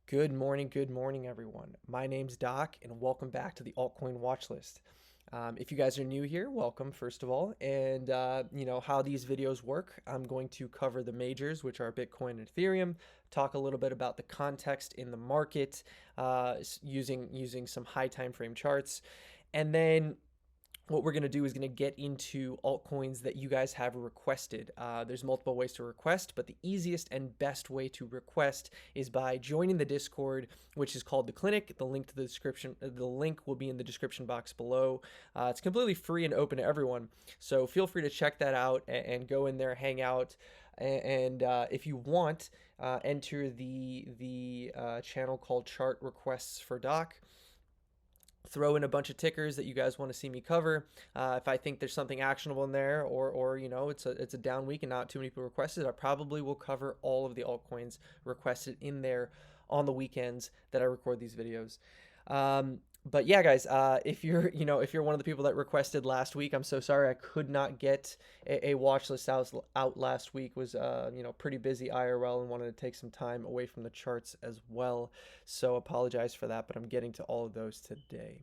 Good morning, everyone. My name's Doc, and welcome back to the Altcoin Watchlist. If you guys are new here, welcome, first of all. And you know how these videos work. I'm going to cover the majors, which are Bitcoin and Ethereum, talk a little bit about the context in the market using some high time frame charts, and then what we're going to do is going to get into altcoins that you guys have requested. There's multiple ways to request, but the easiest and best way to request is by joining the Discord, which is called the Clinic. The link to the description, the link will be in the description box below. It's completely free and open to everyone, so feel free to check that out and go in there, hang out, and if you want, enter the channel called Chart Requests for Doc. Throw in a bunch of tickers that you guys want to see me cover. If I think there's something actionable in there, or you know it's a down week and not too many people requested, I probably will cover all of the altcoins requested in there on the weekends that I record these videos. But yeah, guys, if you're one of the people that requested last week, I'm so sorry I could not get a watch list out last week. Was pretty busy IRL and wanted to take some time away from the charts as well. So apologize for that, but I'm getting to all of those today.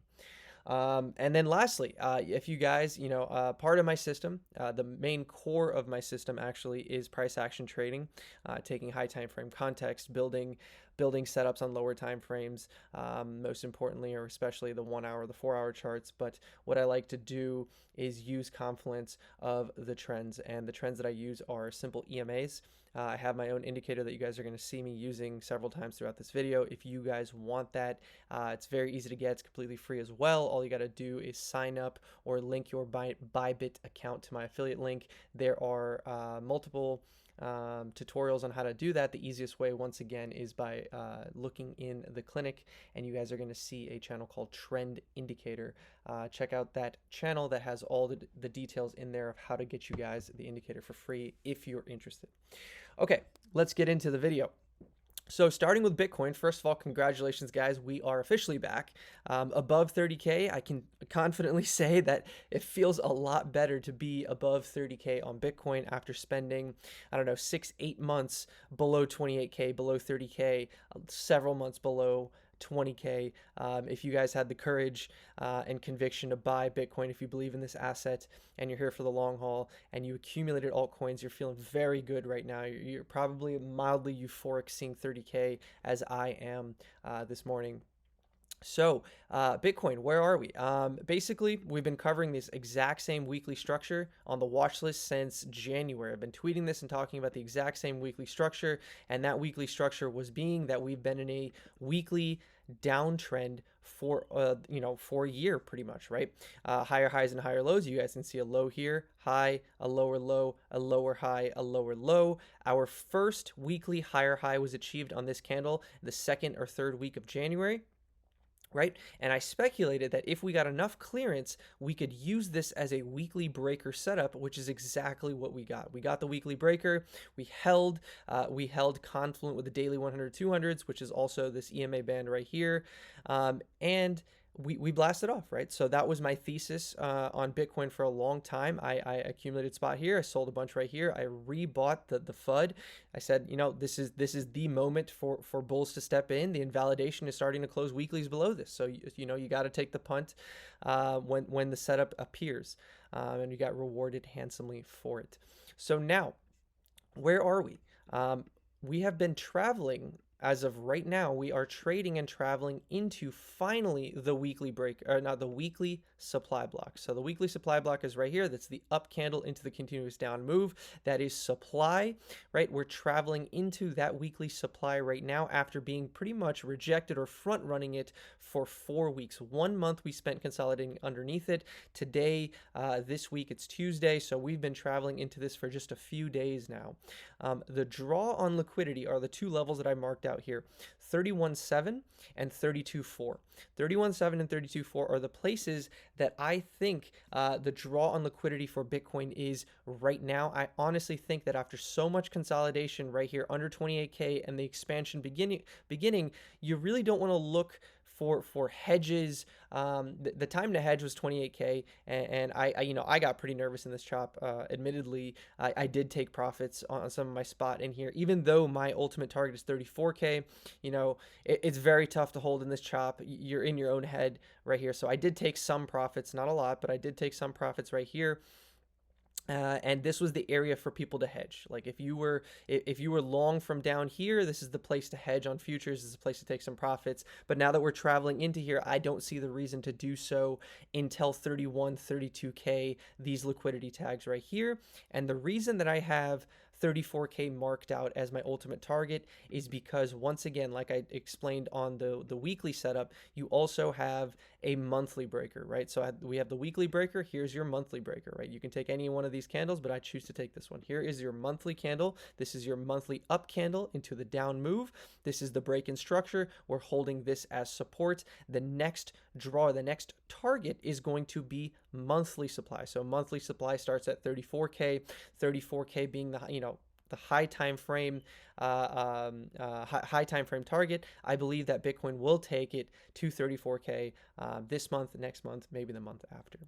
And then lastly, if you guys, part of my system, the main core of my system actually is price action trading, taking high time frame context, building setups on lower time frames, most importantly, or especially the 1 hour, the 4 hour charts. But what I like to do is use confluence of the trends, and the trends that I use are simple EMAs. I have my own indicator that you guys are going to see me using several times throughout this video. If you guys want that, it's very easy to get. It's completely free as well. All you got to do is sign up or link your Bybit account to my affiliate link. There are multiple tutorials on how to do that. The easiest way, once again, is by looking in the Clinic, and you guys are going to see a channel called Trend Indicator. Check out that channel that has all the details in there of how to get you guys the indicator for free if you're interested. Okay, let's get into the video. So starting with Bitcoin, first of all, congratulations, guys. We are officially back above 30K. I can confidently say that it feels a lot better to be above 30K on Bitcoin after spending, I don't know, 6-8 months below 28K, below 30K, several months below 20K. If you guys had the courage and conviction to buy Bitcoin, if you believe in this asset and you're here for the long haul and you accumulated altcoins, you're feeling very good right now. You're probably mildly euphoric seeing 30K as I am this morning. So Bitcoin, where are we? Basically, we've been covering this exact same weekly structure on the watch list since January. I've been tweeting this and talking about the exact same weekly structure, and that weekly structure was being that we've been in a weekly downtrend for for a year pretty much, right? Higher highs and higher lows. You guys can see a low here, high, a lower low, a lower high, a lower low. Our first weekly higher high was achieved on this candle the second or third week of January. Right? And I speculated that if we got enough clearance, we could use this as a weekly breaker setup, which is exactly what we got. We got the weekly breaker. We held confluent with the daily 100 200s, which is also this EMA band right here. And we blasted off, right? So that was my thesis on Bitcoin for a long time. I accumulated spot here. I sold a bunch right here. I rebought the FUD. I said, this is the moment for bulls to step in. The invalidation is starting to close weeklies below this. So, you got to take the punt when the setup appears. And you got rewarded handsomely for it. So now, where are we? We have been traveling. As of right now, we are trading and traveling into finally the weekly break, or not the weekly supply block. So the weekly supply block is right here. That's the up candle into the continuous down move. That is supply, right? We're traveling into that weekly supply right now after being pretty much rejected or front running it for 4 weeks. 1 month we spent consolidating underneath it. Today, this week, it's Tuesday. So we've been traveling into this for just a few days now. The draw on liquidity are the two levels that I marked out here, 31.7 and 32.4. 31.7 and 32.4 are the places that I think the draw on liquidity for Bitcoin is right now. I honestly think that after so much consolidation right here under 28K and the expansion beginning, you really don't want to look for hedges, the time to hedge was 28K, and I got pretty nervous in this chop. Admittedly, I did take profits on some of my spot in here, even though my ultimate target is 34K. It's very tough to hold in this chop. You're in your own head right here. So I did take some profits, not a lot, but I did take some profits right here. And this was the area for people to hedge. Like if you were long from down here, this is the place to hedge on futures. This is the place to take some profits. But now that we're traveling into here, I don't see the reason to do so until 31, 32K, these liquidity tags right here. And the reason that I have 34K marked out as my ultimate target is because, once again, like I explained on the weekly setup, you also have a monthly breaker, right? So we have the weekly breaker. Here's your monthly breaker, right? You can take any one of these candles, but I choose to take this one. Here is your monthly candle. This is your monthly up candle into the down move. This is the break-in structure. We're holding this as support. The next draw, the next target is going to be monthly supply. So monthly supply starts at 34K, 34K being the high time frame high time frame target. I believe that Bitcoin will take it to 34K this month, next month, maybe the month after.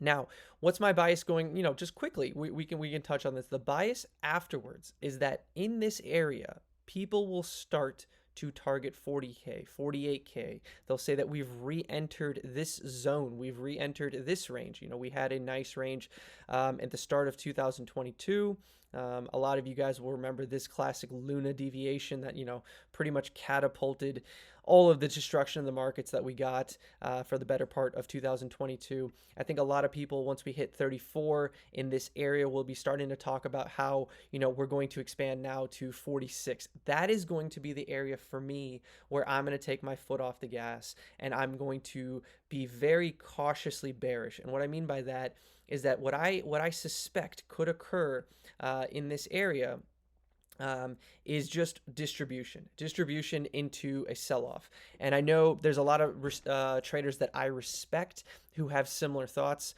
Now, what's my bias going, just quickly, we can touch on this. The bias afterwards is that in this area, people will start to target 40K, 48K. They'll say that we've re-entered this zone. We've re-entered this range. We had a nice range at the start of 2022. A lot of you guys will remember this classic Luna deviation that, pretty much catapulted all of the destruction in the markets that we got for the better part of 2022. I think a lot of people, once we hit 34 in this area, will be starting to talk about how, we're going to expand now to 46. That is going to be the area for me where I'm going to take my foot off the gas, and I'm going to be very cautiously bearish. And what I mean by that is that what I suspect could occur in this area is just distribution into a sell-off. And I know there's a lot of traders that I respect who have similar thoughts.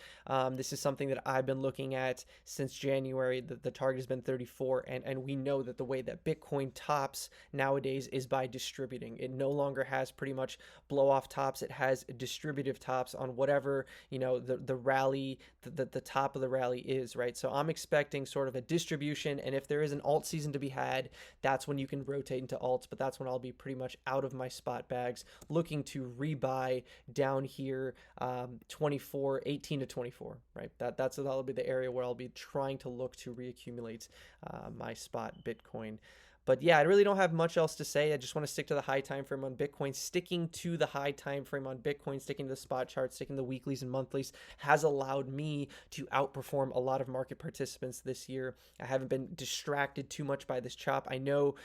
This is something that I've been looking at since January. The target has been 34, and we know that the way that Bitcoin tops nowadays is by distributing. It no longer has pretty much blow-off tops. It has distributive tops on whatever, the rally, the top of the rally is, right? So I'm expecting sort of a distribution, and if there is an alt season to be had, that's when you can rotate into alts, but that's when I'll be pretty much out of my spot bags, looking to rebuy down here, 18 to 24, right? That'll be the area where I'll be trying to look to reaccumulate my spot Bitcoin. But yeah, I really don't have much else to say. I just want to stick to the high time frame on Bitcoin. Sticking to the high time frame on Bitcoin, sticking to the spot chart, sticking to the weeklies and monthlies has allowed me to outperform a lot of market participants this year. I haven't been distracted too much by this chop. I know,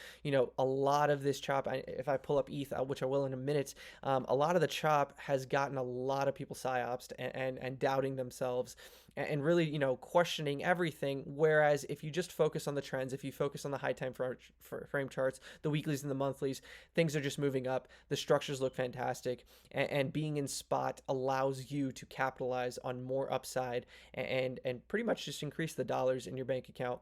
a lot of this chop, if I pull up ETH, which I will in a minute, a lot of the chop has gotten a lot of people psyopsed and doubting themselves and really, questioning everything. Whereas if you just focus on the trends, if you focus on the high time frame charts, the weeklies and the monthlies, things are just moving up. The structures look fantastic, and being in spot allows you to capitalize on more upside and pretty much just increase the dollars in your bank account.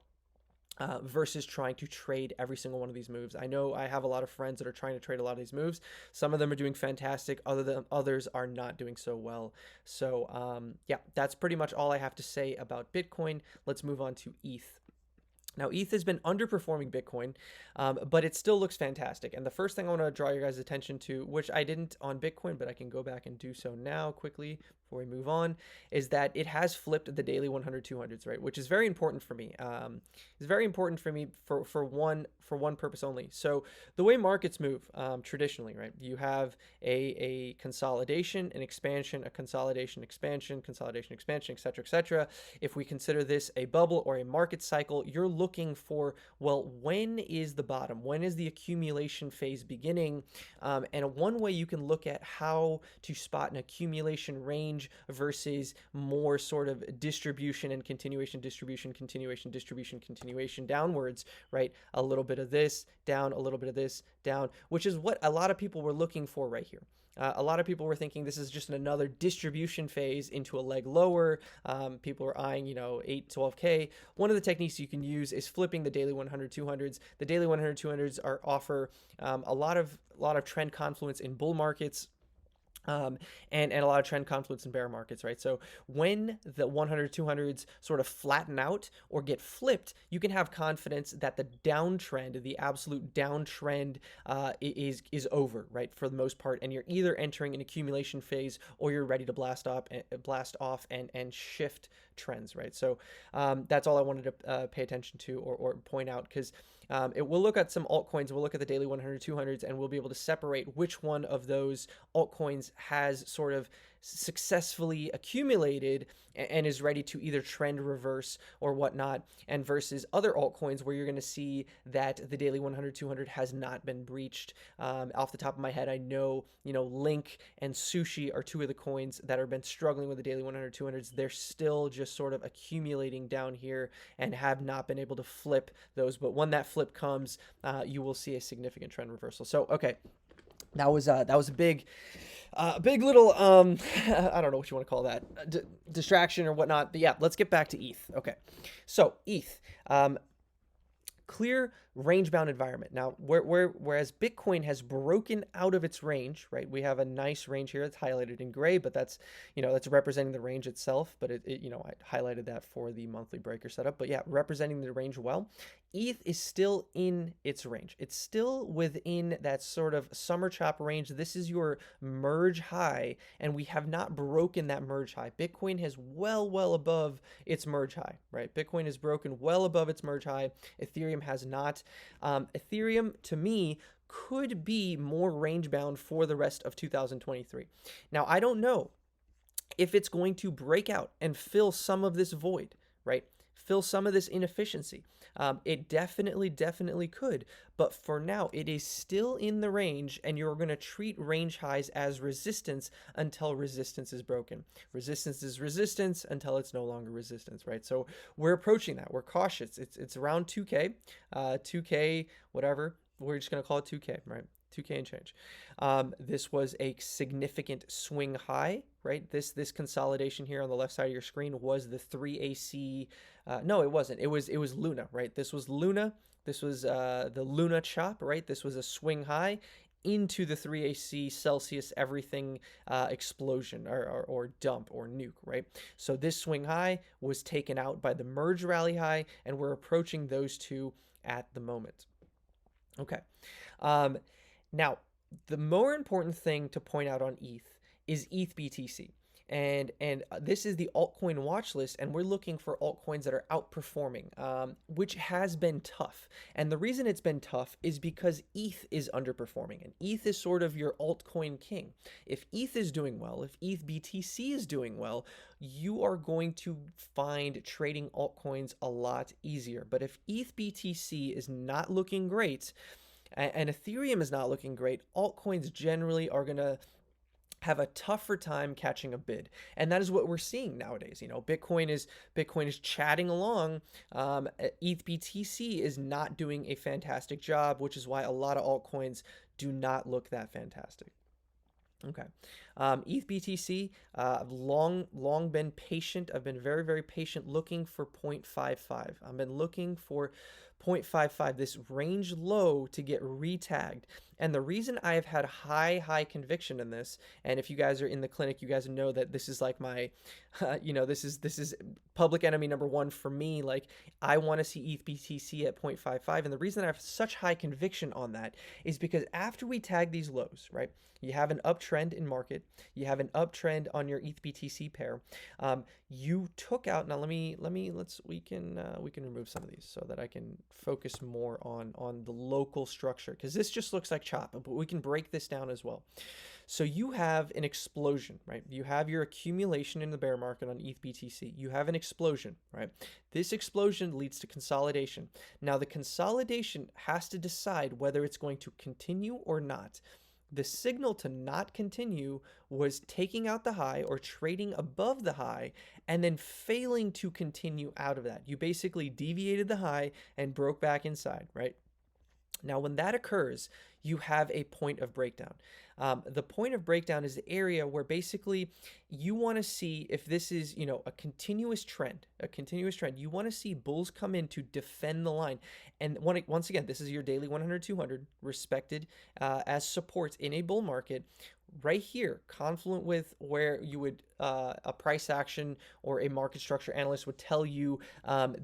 Versus trying to trade every single one of these moves. I know I have a lot of friends that are trying to trade a lot of these moves. Some of them are doing fantastic. Others are not doing so well. So yeah, that's pretty much all I have to say about Bitcoin. Let's move on to ETH. Now, ETH has been underperforming Bitcoin, but it still looks fantastic. And the first thing I want to draw your guys' attention to, which I didn't on Bitcoin, but I can go back and do so now quickly before we move on, is that it has flipped the daily 100 200s, right? Which is very important for me. It's very important for me for one purpose only. So the way markets move traditionally, right? You have a consolidation, an expansion, a consolidation, expansion, consolidation, expansion, etc., etc. If we consider this a bubble or a market cycle, you're looking for, well, when is the bottom? When is the accumulation phase beginning? And one way you can look at how to spot an accumulation range versus more sort of distribution and continuation, distribution, continuation, distribution, continuation downwards, right? A little bit of this, down, a little bit of this, down, which is what a lot of people were looking for right here. A lot of people were thinking this is just another distribution phase into a leg lower. People are eyeing, 8, 12K. One of the techniques you can use is flipping the daily 100, 200s. The daily 100, 200s offer a lot of trend confluence in bull markets. And a lot of trend confluence in bear markets, right? So when the 100, 200s sort of flatten out or get flipped, you can have confidence that the downtrend, the absolute downtrend, is over, right? For the most part, and you're either entering an accumulation phase or you're ready to blast off and shift trends, right? So that's all I wanted to pay attention to or point out, because we'll look at some altcoins, we'll look at the daily 100, 200s, and we'll be able to separate which one of those altcoins has sort of successfully accumulated and is ready to either trend reverse or whatnot, and versus other altcoins where you're going to see that the daily 100, 200 has not been breached. Off the top of my head, I know, Link and Sushi are two of the coins that have been struggling with the daily 100, 200s. They're still just sort of accumulating down here and have not been able to flip those. But when that flip comes, you will see a significant trend reversal. So, okay. That was a big little I don't know what you want to call that, distraction or whatnot. But yeah, let's get back to ETH. Okay, so ETH, clear range bound environment. Now, whereas Bitcoin has broken out of its range, right? We have a nice range here. It's highlighted in gray, but that's representing the range itself. But I highlighted that for the monthly breaker setup. But yeah, representing the range well. ETH is still in its range. It's still within that sort of summer chop range. This is your merge high, and we have not broken that merge high. Bitcoin has well above its merge high, right? Bitcoin has broken well above its merge high. Ethereum has not. Ethereum, to me, could be more range bound for the rest of 2023. Now, I don't know if it's going to break out and fill some of this void, right? Fill some of this inefficiency. It definitely could, but for now it is still in the range, and you're going to treat range highs as resistance until resistance is broken. Resistance is resistance until it's no longer resistance, right? So we're approaching that. We're cautious. It's around 2K, 2K, whatever. We're just going to call it 2K, right? 2K and change. This was a significant swing high, right? This consolidation here on the left side of your screen was the 3AC. No, it wasn't. It was Luna, right? This was Luna. This was the Luna chop, right? This was a swing high into the 3AC Celsius everything explosion or dump or nuke, right? So this swing high was taken out by the merge rally high, and we're approaching those two at the moment. Okay. Now, the more important thing to point out on ETH is ETHBTC. And this is the altcoin watch list, and we're looking for altcoins that are outperforming, which has been tough. And the reason it's been tough is because ETH is underperforming, and ETH is sort of your altcoin king. If ETH is doing well, if ETHBTC is doing well, you are going to find trading altcoins a lot easier. But if ETHBTC is not looking great, and Ethereum is not looking great, altcoins generally are going to have a tougher time catching a bid. And that is what we're seeing nowadays. Bitcoin is chatting along. ETHBTC is not doing a fantastic job, which is why a lot of altcoins do not look that fantastic. Okay. ETHBTC, I've long been patient. I've been very patient looking for 0.55. I've been looking for 0.55, this range low, to get retagged. And the reason I have had high conviction in this, and if you guys are in the clinic, you guys know that this is like my, this is public enemy number one for me. Like, I want to see ETHBTC at 0.55. And the reason I have such high conviction on that is because after we tag these lows, right, you have an uptrend in market, you have an uptrend on your ETHBTC pair. You took out, now we can remove some of these so that I can focus more on the local structure, because this just looks like chop, but we can break this down as well. So you have an explosion, right? You have your accumulation in the bear market on ETHBTC. You have an explosion, right? This explosion leads to consolidation. Now the consolidation has to decide whether it's going to continue or not. The signal to not continue was taking out the high or trading above the high and then failing to continue out of that. You basically deviated the high and broke back inside, right? Now, when that occurs, you have a point of breakdown. The point of breakdown is the area where basically you want to see if this is, a continuous trend, You want to see bulls come in to defend the line. And once again, this is your daily 100, 200 respected as supports in a bull market. Right here, confluent with where you would a price action or a market structure analyst would tell you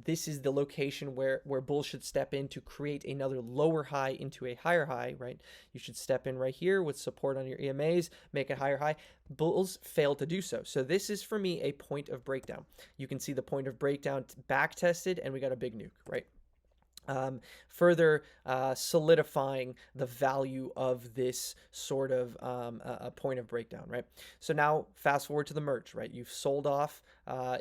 this is the location where bulls should step in to create another lower high into a higher high, right? You should step in right here with support on your EMAs, make a higher high. Bulls fail to do so. So this is for me a point of breakdown. You can see the point of breakdown back tested, and we got a big nuke, right? Further solidifying the value of this sort of a point of breakdown, right? So now fast forward to the merge, right? You've sold off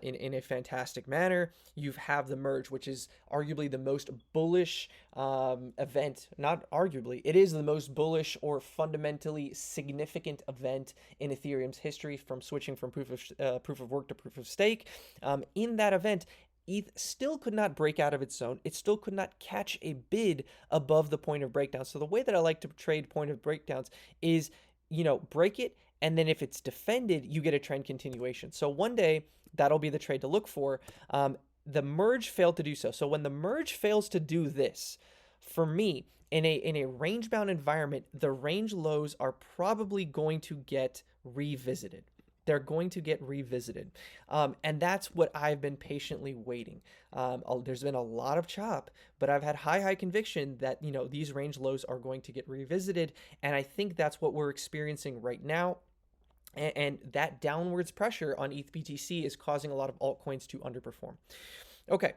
in a fantastic manner. You have the merge, which is arguably the most bullish event, not arguably, it is the most bullish or fundamentally significant event in Ethereum's history from switching from proof of work to proof of stake. In that event, ETH still could not break out of its zone. It still could not catch a bid above the point of breakdown. So the way that I like to trade point of breakdowns is, break it, and then if it's defended, you get a trend continuation. So one day, that'll be the trade to look for. The merge failed to do so. So when the merge fails to do this, for me, in a range-bound environment, the range lows are probably going to get revisited. They're going to get revisited. And that's what I've been patiently waiting. There's been a lot of chop, but I've had high conviction that, these range lows are going to get revisited. And I think that's what we're experiencing right now. And that downwards pressure on ETHBTC is causing a lot of altcoins to underperform. Okay.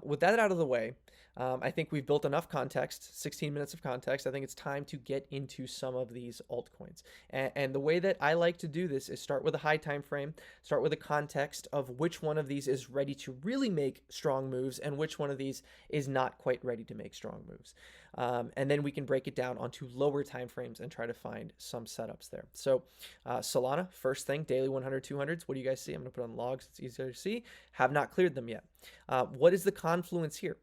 With that out of the way, I think we've built enough context, 16 minutes of context. I think it's time to get into some of these altcoins. And the way that I like to do this is start with a high time frame, start with a context of which one of these is ready to really make strong moves and which one of these is not quite ready to make strong moves. And then we can break it down onto lower time frames and try to find some setups there. So Solana, first thing, daily 100, 200s. What do you guys see? I'm going to put on logs. It's easier to see. Have not cleared them yet. What is the confluence here?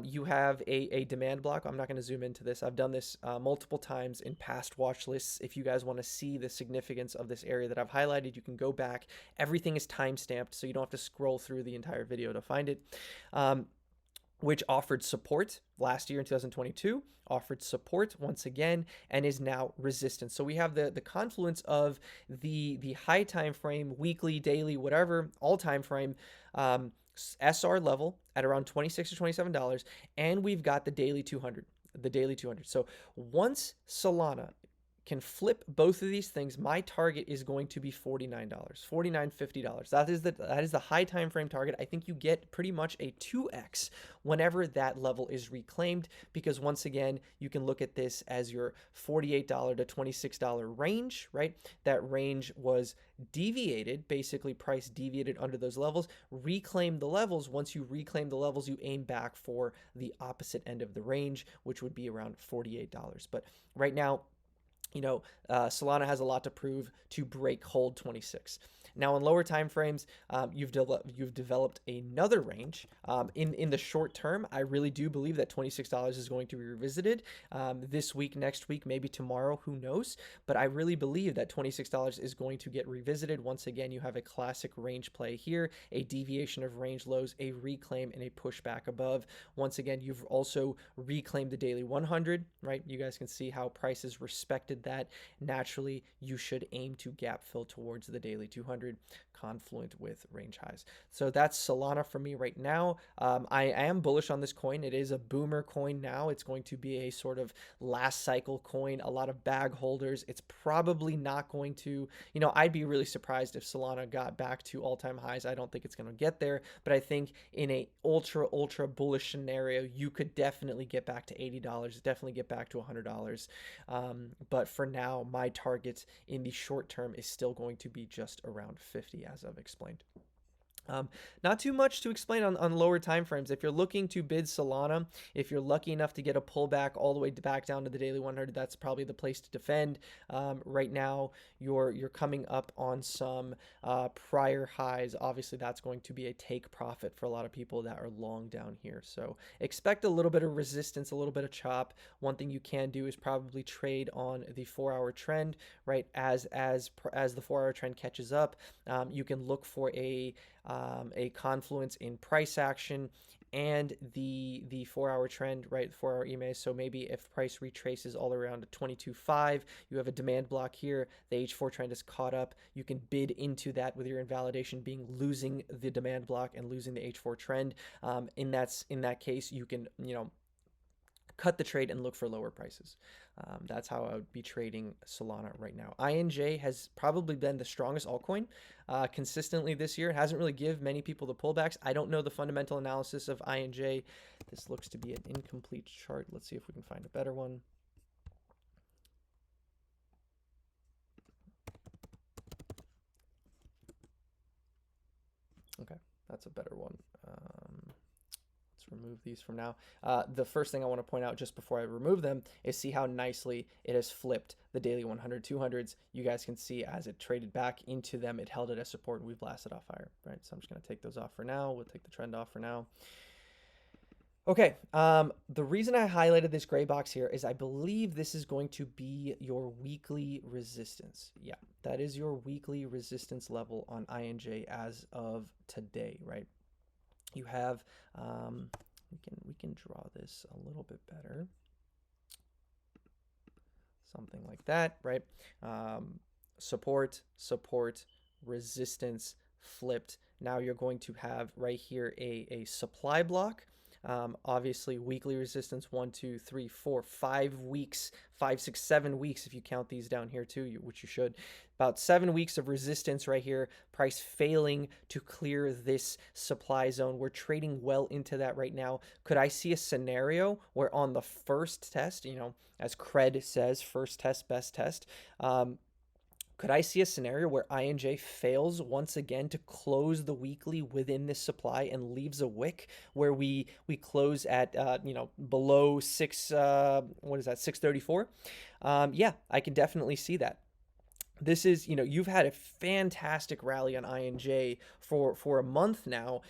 You have a demand block. I'm not going to zoom into this. I've done this multiple times in past watch lists. If you guys want to see the significance of this area that I've highlighted, you can go back. Everything is time-stamped, so you don't have to scroll through the entire video to find it. Which offered support last year in 2022, offered support once again, and is now resistant. So we have the confluence of the high time frame, weekly, daily, whatever, all time frame, SR level at around $26 or $27, and we've got the daily 200. So once Solana can flip both of these things, my target is going to be $49, $49.50. That is the high time frame target. I think you get pretty much a 2x whenever that level is reclaimed, because once again, you can look at this as your $48 to $26 range, right? That range was deviated, basically price deviated under those levels. Reclaim the levels. Once you reclaim the levels, you aim back for the opposite end of the range, which would be around $48. But right now, Solana has a lot to prove to break hold 26. Now, in lower time frames, you've developed another range. In the short term, I really do believe that $26 is going to be revisited this week, next week, maybe tomorrow, who knows? But I really believe that $26 is going to get revisited. Once again, you have a classic range play here, a deviation of range lows, a reclaim, and a pushback above. Once again, you've also reclaimed the daily 100, right? You guys can see how prices respected that. Naturally, you should aim to gap fill towards the daily 200, confluent with range highs. So that's Solana for me right now. I am bullish on this coin. It is a boomer coin now. It's going to be a sort of last cycle coin, a lot of bag holders. It's probably not going to, I'd be really surprised if Solana got back to all-time highs. I don't think it's going to get there, but I think in a ultra bullish scenario, you could definitely get back to $80, definitely get back to $100. But for now, my target in the short term is still going to be just around 50, as I've explained. Um, Not too much to explain on lower time frames. If you're looking to bid Solana, if you're lucky enough to get a pullback all the way back down to the daily 100, that's probably the place to defend. Right now, you're coming up on some prior highs. Obviously, that's going to be a take profit for a lot of people that are long down here. So expect a little bit of resistance, a little bit of chop. One thing you can do is probably trade on the 4-hour trend, right? As the 4-hour trend catches up, you can look for a confluence in price action and the 4-hour trend, right? 4-hour EMA. So maybe if price retraces all around 22.5, you have a demand block here. The H4 trend is caught up. You can bid into that with your invalidation being losing the demand block and losing the H4 trend. In that case, you can cut the trade and look for lower prices. That's how I would be trading Solana right now. INJ has probably been the strongest altcoin consistently this year. It hasn't really given many people the pullbacks. I don't know the fundamental analysis of INJ. This looks to be an incomplete chart. Let's see if we can find a better one. Okay, that's a better one. Remove these from now. The first thing I want to point out just before I remove them is see how nicely it has flipped the daily 100, 200s. You guys can see as it traded back into them, it held it as support and we blasted off higher, right? So I'm just going to take those off for now. We'll take the trend off for now. Okay, the reason I highlighted this gray box here is I believe this is going to be your weekly resistance. Yeah, that is your weekly resistance level on INJ as of today, right? You have, we can draw this a little bit better. Something like that, right? Support, resistance, flipped. Now you're going to have right here a supply block. Obviously weekly resistance 1, 2, 3, 4, 5 weeks, 5, 6, 7 weeks if you count these down here too, which you should. About 7 weeks of resistance right here, price failing to clear this supply zone. We're trading well into that right now. Could I see a scenario where on the first test, as Cred says, first test, best test, could I see a scenario where INJ fails once again to close the weekly within this supply and leaves a wick where we close at below 634? Yeah, I can definitely see that. This is, you've had a fantastic rally on INJ for a month now.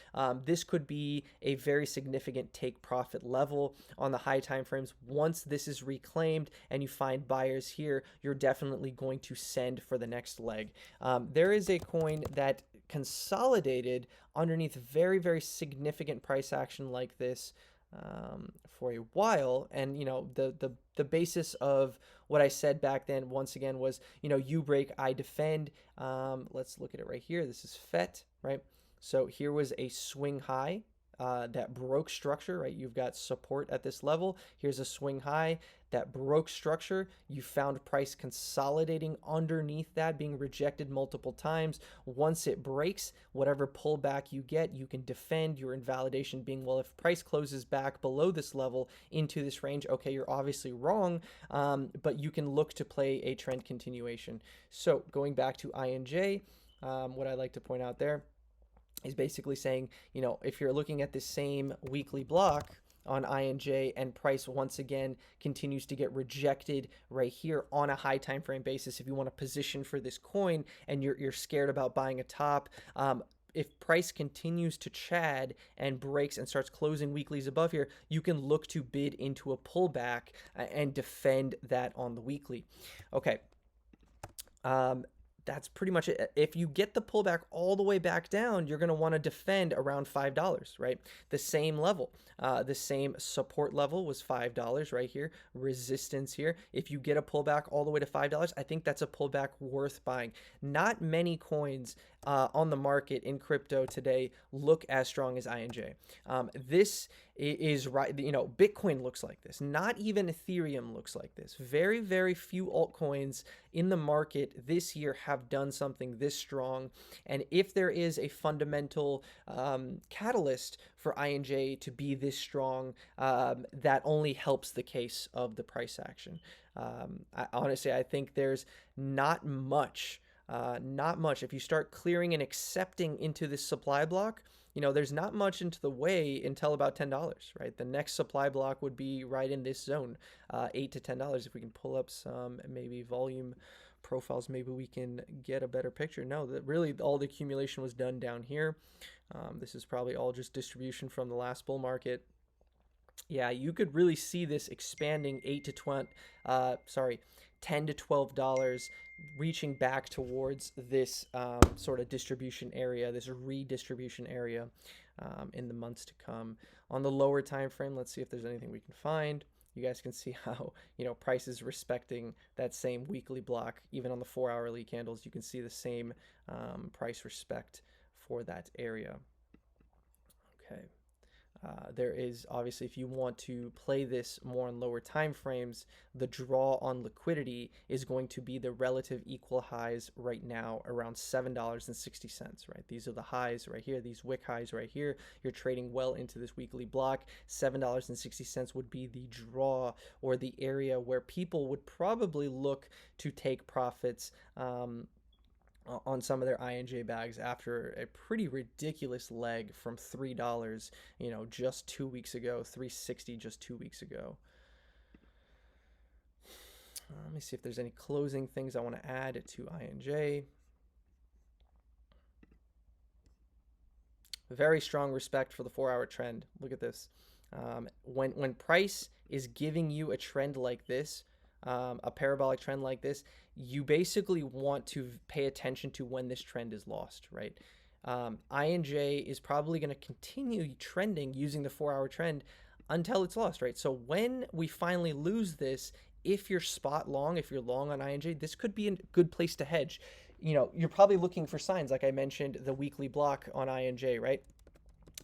This could be a very significant take profit level on the high time frames. Once this is reclaimed and you find buyers here, you're definitely going to send for the next leg. There is a coin that consolidated underneath very, very significant price action like this for a while, and the basis of what I said back then once again was you break, I defend. Let's look at it right here. This is FET, right? So here was a swing high that broke structure, right? You've got support at this level. Here's a swing high that broke structure. You found price consolidating underneath that, being rejected multiple times. Once it breaks, whatever pullback you get, you can defend. Your invalidation being, well, if price closes back below this level into this range, okay, you're obviously wrong, but you can look to play a trend continuation. So going back to INJ, what I like to point out there is basically saying, if you're looking at the same weekly block on INJ and price once again continues to get rejected right here on a high time frame basis, if you want to position for this coin and you're scared about buying a top, if price continues to chad and breaks and starts closing weeklies above here, you can look to bid into a pullback and defend that on the weekly. Okay. That's pretty much it. If you get the pullback all the way back down, you're going to want to defend around $5, right? The same level, the same support level was $5 right here, resistance here. If you get a pullback all the way to $5, I think that's a pullback worth buying. Not many coins on the market in crypto today look as strong as INJ. This is right. Bitcoin looks like this. Not even Ethereum looks like this. Very, very few altcoins in the market this year have done something this strong. And if there is a fundamental catalyst for INJ to be this strong, that only helps the case of the price action. Honestly, I think there's not much Not much. If you start clearing and accepting into this supply block, there's not much into the way until about $10, right? The next supply block would be right in this zone, $8 to $10. If we can pull up some maybe volume profiles, maybe we can get a better picture. No, that really all the accumulation was done down here. This is probably all just distribution from the last bull market. Yeah, you could really see this expanding 10 to $12, reaching back towards this sort of distribution area, this redistribution area in the months to come. On the lower time frame, let's see if there's anything we can find. You guys can see how, price is respecting that same weekly block. Even on the 4-hourly candles, you can see the same price respect for that area. Okay. There is obviously, if you want to play this more on lower time frames, the draw on liquidity is going to be the relative equal highs right now around $7.60, right? These are the highs right here, these wick highs right here. You're trading well into this weekly block. $7.60 would be the draw, or the area where people would probably look to take profits on some of their INJ bags after a pretty ridiculous leg from $3, just 2 weeks ago, $3.60 just 2 weeks ago. Let me see if there's any closing things I want to add to INJ. Very strong respect for the 4-hour trend. Look at this. When price is giving you a trend like this, a parabolic trend like this, you basically want to pay attention to when this trend is lost, right? INJ is probably going to continue trending using the 4-hour trend until it's lost, right? So when we finally lose this, if you're spot long, if you're long on INJ, this could be a good place to hedge. You're probably looking for signs, like I mentioned, the weekly block on INJ, right?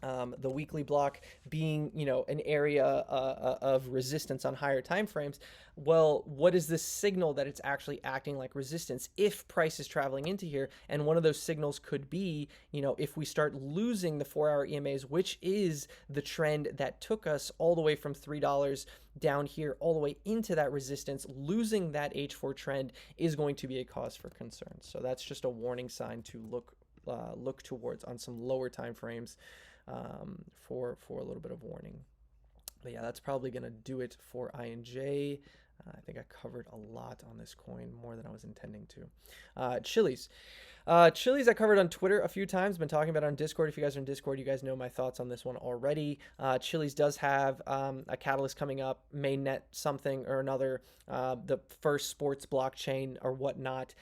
The weekly block being, an area of resistance on higher time frames. Well, what is this signal that it's actually acting like resistance if price is traveling into here? And one of those signals could be, if we start losing the 4-hour EMAs, which is the trend that took us all the way from $3 down here all the way into that resistance, losing that H4 trend is going to be a cause for concern. So that's just a warning sign to look towards on some lower time frames. For a little bit of warning. But yeah, that's probably going to do it for INJ. I think I covered a lot on this coin, more than I was intending to. Chili's. Chili's I covered on Twitter a few times, been talking about it on Discord. If you guys are in Discord, you guys know my thoughts on this one already. Chili's does have a catalyst coming up, mainnet something or another, the first sports blockchain or whatnot.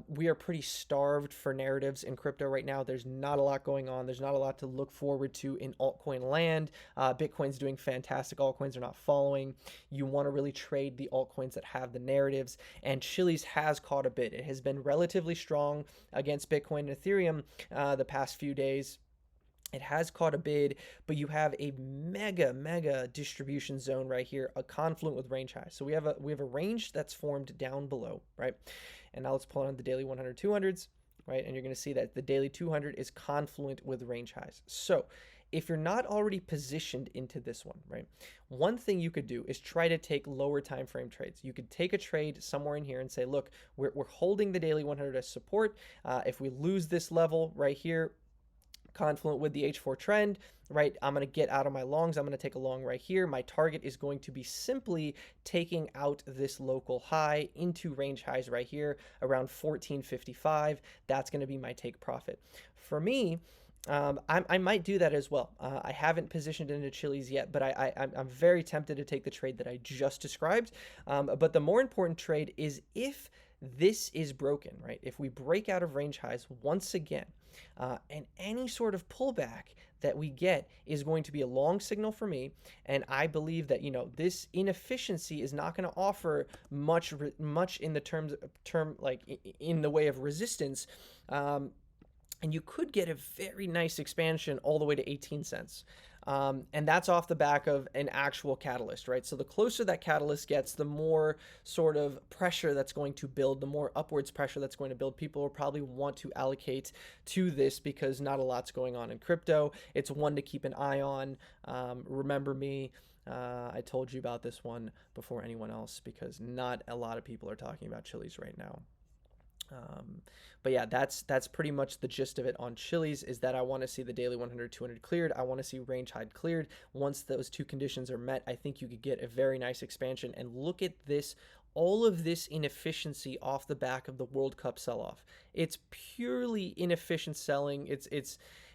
We are pretty starved for narratives in crypto right now. There's not a lot going on. There's not a lot to look forward to in altcoin land. Bitcoin's doing fantastic. Altcoins are not following. You want to really trade the altcoins that have the narratives, and Chili's has caught a bit. It has been relatively strong against Bitcoin and Ethereum the past few days. It has caught a bid, but you have a mega distribution zone right here, a confluent with range highs. So we have a range that's formed down below, right? And now let's pull on the daily 100, 200s, right? And you're going to see that the daily 200 is confluent with range highs. So if you're not already positioned into this one, right, one thing you could do is try to take lower time frame trades. You could take a trade somewhere in here and say, look, we're holding the daily 100 as support. If we lose this level right here, confluent with the H4 trend, right, I'm going to get out of my longs. I'm going to take a long right here. My target is going to be simply taking out this local high into range highs right here around 1455. That's going to be my take profit. For me, I might do that as well. I haven't positioned into Chili's yet, but I'm very tempted to take the trade that I just described. But the more important trade is if this is broken, right? If we break out of range highs once again, and any sort of pullback that we get is going to be a long signal for me. And I believe that, this inefficiency is not going to offer much in the in the way of resistance. And you could get a very nice expansion all the way to 18 cents. And that's off the back of an actual catalyst, right? So the closer that catalyst gets, the more sort of pressure that's going to build, the more upwards pressure that's going to build. People will probably want to allocate to this because not a lot's going on in crypto. It's one to keep an eye on. Remember me. I told you about this one before anyone else because not a lot of people are talking about Chili's right now. Um, but yeah, that's pretty much the gist of it on Chili's, is that I want to see the daily 100, 200 cleared. I want to see range high cleared. Once those two conditions are met, I think you could get a very nice expansion. And look at this, all of this inefficiency off the back of the World Cup sell-off. It's purely inefficient selling.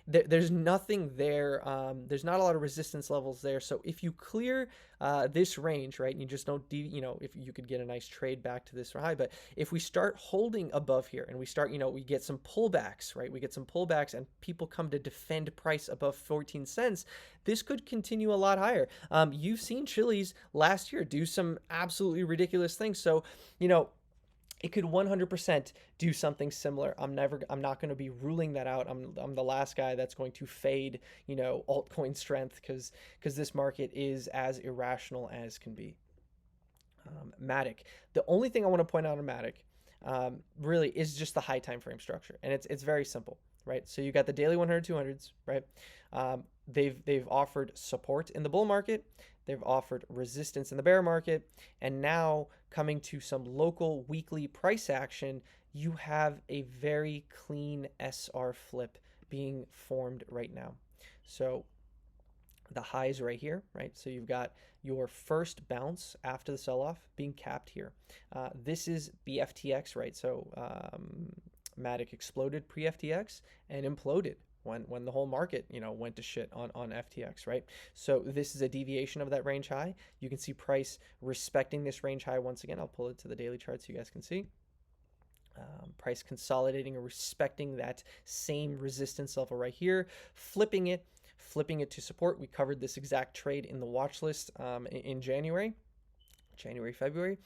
There's nothing there. There's not a lot of resistance levels there. So if you clear this range, right, and you just don't, if you could get a nice trade back to this high, but if we start holding above here and we start, we get some pullbacks, right, we get some pullbacks and people come to defend price above 14 cents, this could continue a lot higher. You've seen Chili's last year do some absolutely ridiculous things. So, it could 100% do something similar. I'm not going to be ruling that out. I'm the last guy that's going to fade, altcoin strength, because this market is as irrational as can be. MATIC. The only thing I want to point out on MATIC really is just the high time frame structure, and it's very simple, right? So you got the daily 100, 200s, right? They've offered support in the bull market. They've offered resistance in the bear market. And now coming to some local weekly price action, you have a very clean SR flip being formed right now. So the highs right here, right? So you've got your first bounce after the sell-off being capped here. This is BFTX, right? So MATIC exploded pre-FTX and imploded when the whole market, went to shit on FTX, right? So this is a deviation of that range high. You can see price respecting this range high once again. I'll pull it to the daily chart so you guys can see. Price consolidating or respecting that same resistance level right here, flipping it to support. We covered this exact trade in the watch list in January, February.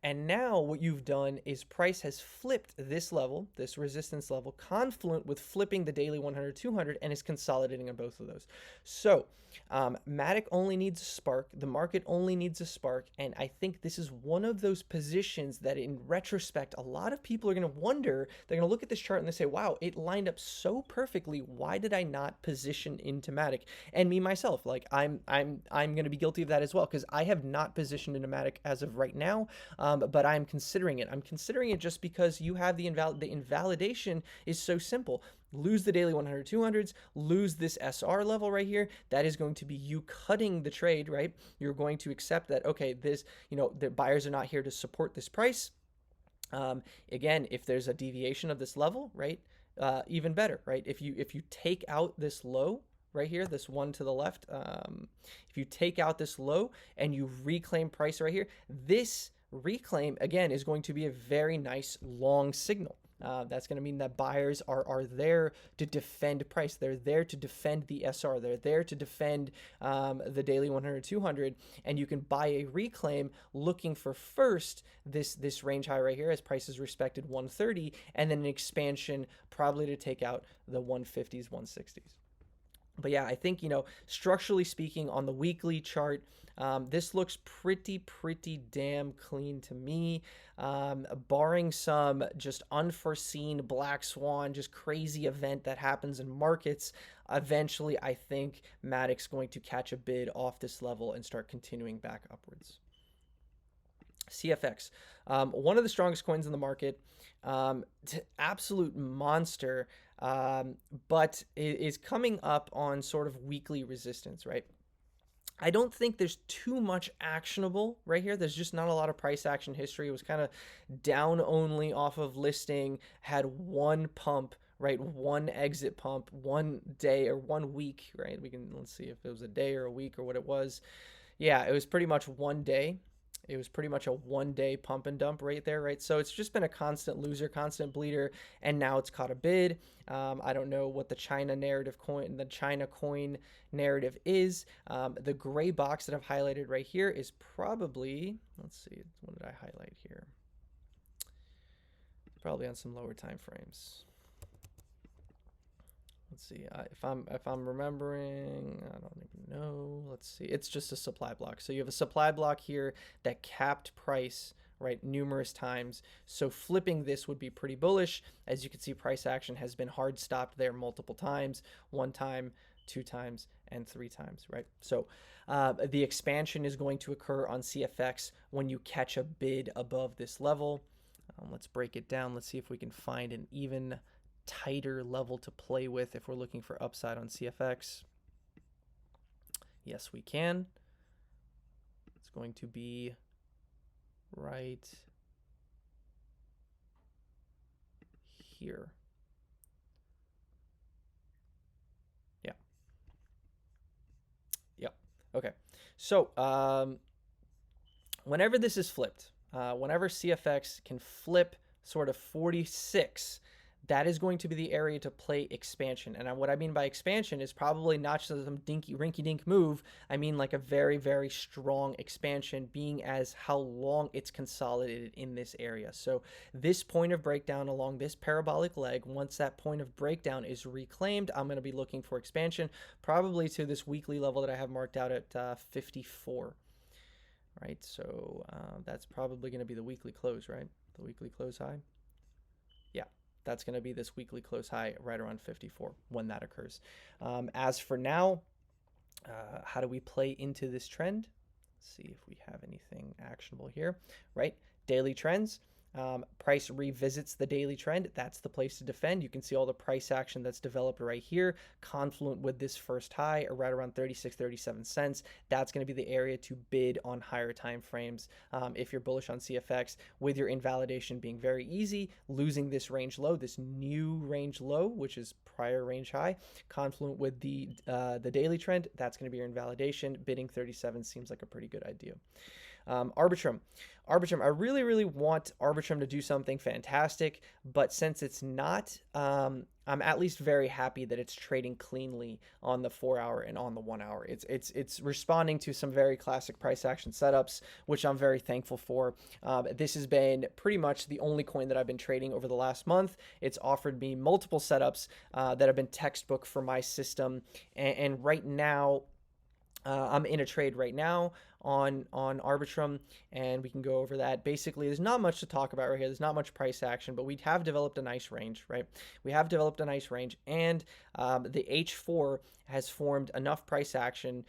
And now what you've done is price has flipped this level, this resistance level, confluent with flipping the daily 100, 200, and is consolidating on both of those. So MATIC only needs a spark. The market only needs a spark. And I think this is one of those positions that in retrospect, a lot of people are going to wonder, they're going to look at this chart and they say, wow, it lined up so perfectly. Why did I not position into MATIC? And me, myself, like I'm going to be guilty of that as well, because I have not positioned into MATIC as of right now. But I'm considering it. I'm considering it just because you have the invalidation is so simple. Lose the daily 100, 200s, lose this SR level right here. That is going to be you cutting the trade, right? You're going to accept that, okay, this, the buyers are not here to support this price. Again, if there's a deviation of this level, right, even better, right? If you take out this low right here, this one to the left, if you take out this low and you reclaim price right here, this reclaim again is going to be a very nice long signal. That's going to mean that buyers are there to defend price. They're there to defend the SR. They're there to defend the daily 100, 200, and you can buy a reclaim looking for first this range high right here as price is respected 130, and then an expansion probably to take out the 150s, 160s. But yeah, I think, structurally speaking on the weekly chart, this looks pretty damn clean to me, barring some just unforeseen black swan, just crazy event that happens in markets. Eventually, I think MATIC's going to catch a bid off this level and start continuing back upwards. CFX, one of the strongest coins in the market, absolute monster, but it is coming up on sort of weekly resistance, right? I don't think there's too much actionable right here. There's just not a lot of price action history. It was kind of down only off of listing, had one pump, right? One exit pump, one day or 1 week, right? Let's see if it was a day or a week or what it was. Yeah, it was pretty much one day. It was pretty much a one-day pump and dump right there, right? So it's just been a constant loser, constant bleeder, and now it's caught a bid. I don't know what the China coin narrative is. The gray box that I've highlighted right here is probably, let's see, what did I highlight here? Probably on some lower time frames. Let's see, if I'm remembering, I don't even know. Let's see, it's just a supply block. So you have a supply block here that capped price, right, numerous times. So flipping this would be pretty bullish. As you can see, price action has been hard stopped there multiple times, 1 time, 2 times, and 3 times, right? So the expansion is going to occur on CFX when you catch a bid above this level. Let's break it down. Let's see if we can find an even tighter level to play with if we're looking for upside on CFX. Yes, we can. It's going to be right here. Yeah. Yep. Okay. So whenever this is flipped, whenever CFX can flip sort of 46, that is going to be the area to play expansion. And what I mean by expansion is probably not just some dinky rinky-dink move. I mean like a very, very strong expansion, being as how long it's consolidated in this area. So this point of breakdown along this parabolic leg, once that point of breakdown is reclaimed, I'm going to be looking for expansion, probably to this weekly level that I have marked out at 54. Right, so that's probably going to be the weekly close, right? The weekly close high. Yeah, that's going to be this weekly close high right around 54 when that occurs. As for now, how do we play into this trend? Let's see if we have anything actionable here, right? Daily trends. Price revisits the daily trend. That's the place to defend. You can see all the price action that's developed right here, confluent with this first high right around 36, 37 cents. That's going to be the area to bid on higher time frames if you're bullish on CFX, with your invalidation being very easy, losing this range low, this new range low, which is prior range high, confluent with the daily trend. That's going to be your invalidation. Bidding 37 seems like a pretty good idea. Arbitrum, I really, really want Arbitrum to do something fantastic, but since it's not, I'm at least very happy that it's trading cleanly on the 4 hour and on the 1 hour. It's responding to some very classic price action setups, which I'm very thankful for. This has been pretty much the only coin that I've been trading over the last month. It's offered me multiple setups that have been textbook for my system, and right now, I'm in a trade right now on Arbitrum, and we can go over that. Basically, there's not much to talk about right here. There's not much price action, but we have developed a nice range, right? We have developed a nice range, and the H4 has formed enough price action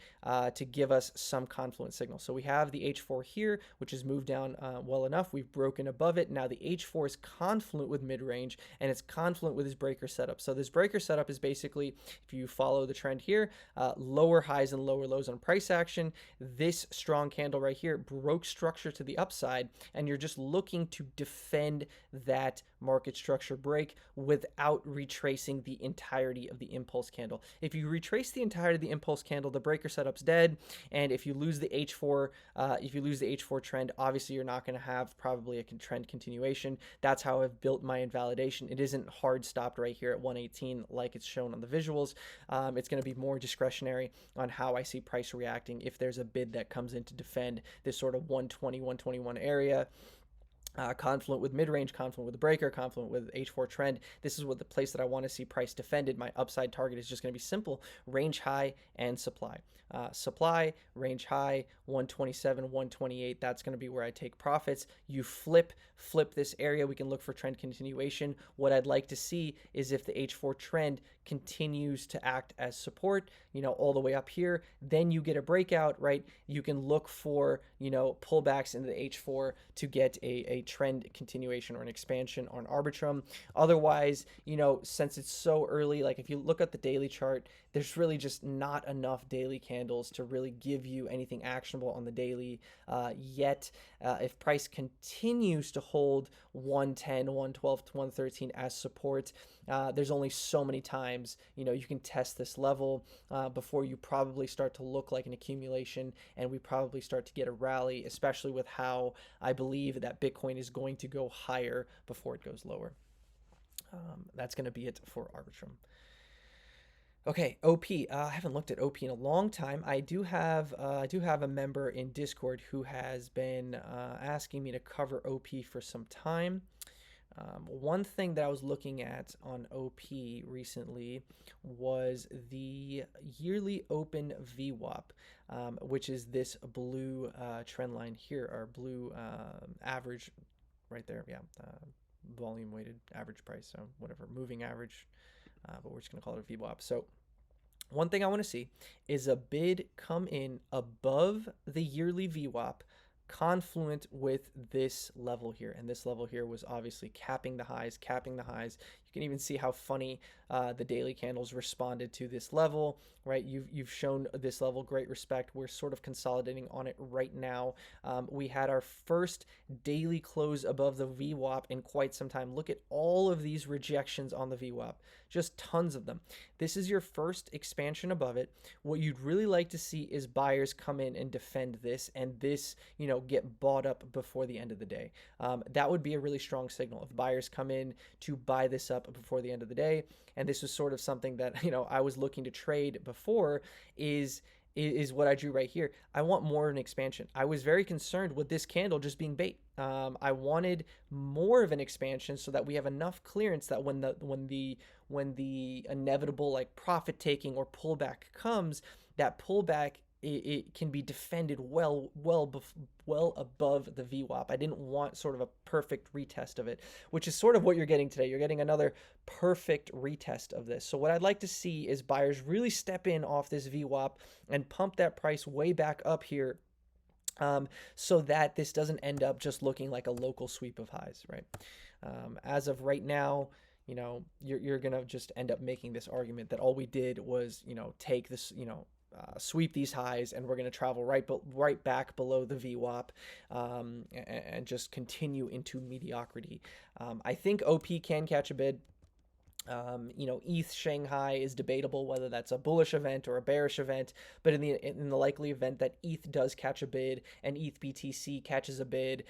to give us some confluent signal. So we have the H4 here, which has moved down well enough. We've broken above it. Now the H4 is confluent with mid-range, and it's confluent with this breaker setup. So this breaker setup is basically, if you follow the trend here, lower highs and lower lows on price action. This strong candle right here broke structure to the upside, and you're just looking to defend that market structure break without retracing the entirety of the impulse candle. If you retrace the entirety of the impulse candle, the breaker setup's dead, and if you lose the H4, trend, obviously you're not going to have probably a trend continuation. That's how I've built my invalidation. It isn't hard stopped right here at 118 like it's shown on the visuals. It's going to be more discretionary on how I see price reacting if there's a bid that comes in to defend this sort of 120, 121 area. Confluent with mid-range, confluent with the breaker, confluent with H4 trend. This is what the place that I want to see price defended. My upside target is just going to be simple: range high and supply. Supply, range high, 127, 128. That's going to be where I take profits. You flip this area. We can look for trend continuation. What I'd like to see is if the H4 trend continues to act as support, all the way up here, then you get a breakout, right? You can look for, pullbacks into the H4 to get a trend continuation or an expansion on Arbitrum. Otherwise, since it's so early, like if you look at the daily chart, there's really just not enough daily candles to really give you anything actionable on the daily yet. If price continues to hold 110, 112, 113 as support, there's only so many times you can test this level before you probably start to look like an accumulation, and we probably start to get a rally, especially with how I believe that Bitcoin is going to go higher before it goes lower. That's going to be it for Arbitrum. Okay, OP. I haven't looked at OP in a long time. I do have a member in Discord who has been asking me to cover OP for some time. One thing that I was looking at on OP recently was the yearly open VWAP, which is this blue trend line here, or blue average right there. Yeah, volume weighted average price, so whatever, moving average, but we're just going to call it a VWAP. So one thing I want to see is a bid come in above the yearly VWAP, confluent with this level here, and this level here was obviously capping the highs. You can even see how funny the daily candles responded to this level, right? You've shown this level great respect. We're sort of consolidating on it right now. We had our first daily close above the VWAP in quite some time. Look at all of these rejections on the VWAP, just tons of them. This is your first expansion above it. What you'd really like to see is buyers come in and defend this, and this, get bought up before the end of the day. That would be a really strong signal if buyers come in to buy this up before the end of the day. And this was sort of something that, I was looking to trade before is what I drew right here. I want more of an expansion. I was very concerned with this candle just being bait. I wanted more of an expansion so that we have enough clearance that when the inevitable like profit taking or pullback comes, that pullback it can be defended well above the VWAP. I didn't want sort of a perfect retest of it, which is sort of what you're getting today. You're getting another perfect retest of this. So what I'd like to see is buyers really step in off this VWAP and pump that price way back up here, so that this doesn't end up just looking like a local sweep of highs, right? As of right now, you're gonna just end up making this argument that all we did was, take this, sweep these highs, and we're going to travel right back below the VWAP, and just continue into mediocrity. I think OP can catch a bid. ETH Shanghai is debatable whether that's a bullish event or a bearish event, but in the likely event that ETH does catch a bid and ETHBTC catches a bid,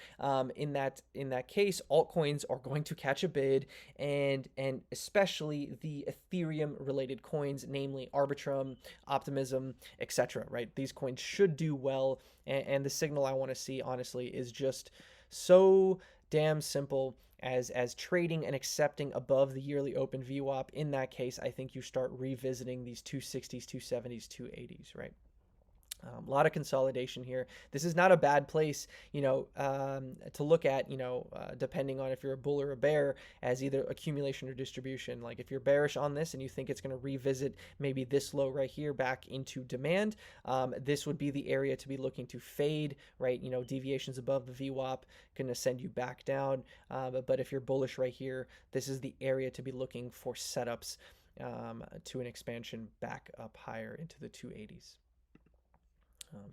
in that case, altcoins are going to catch a bid, and especially the Ethereum related coins, namely Arbitrum, Optimism, etc. Right? These coins should do well, and the signal I want to see, honestly, is just so damn simple as trading and accepting above the yearly open VWAP. In that case, I think you start revisiting these 260s, 270s, 280s, right? A lot of consolidation here. This is not a bad place, to look at, depending on if you're a bull or a bear, as either accumulation or distribution. Like if you're bearish on this and you think it's going to revisit maybe this low right here back into demand, this would be the area to be looking to fade, right? Deviations above the VWAP going to send you back down. But if you're bullish right here, this is the area to be looking for setups to an expansion back up higher into the 280s.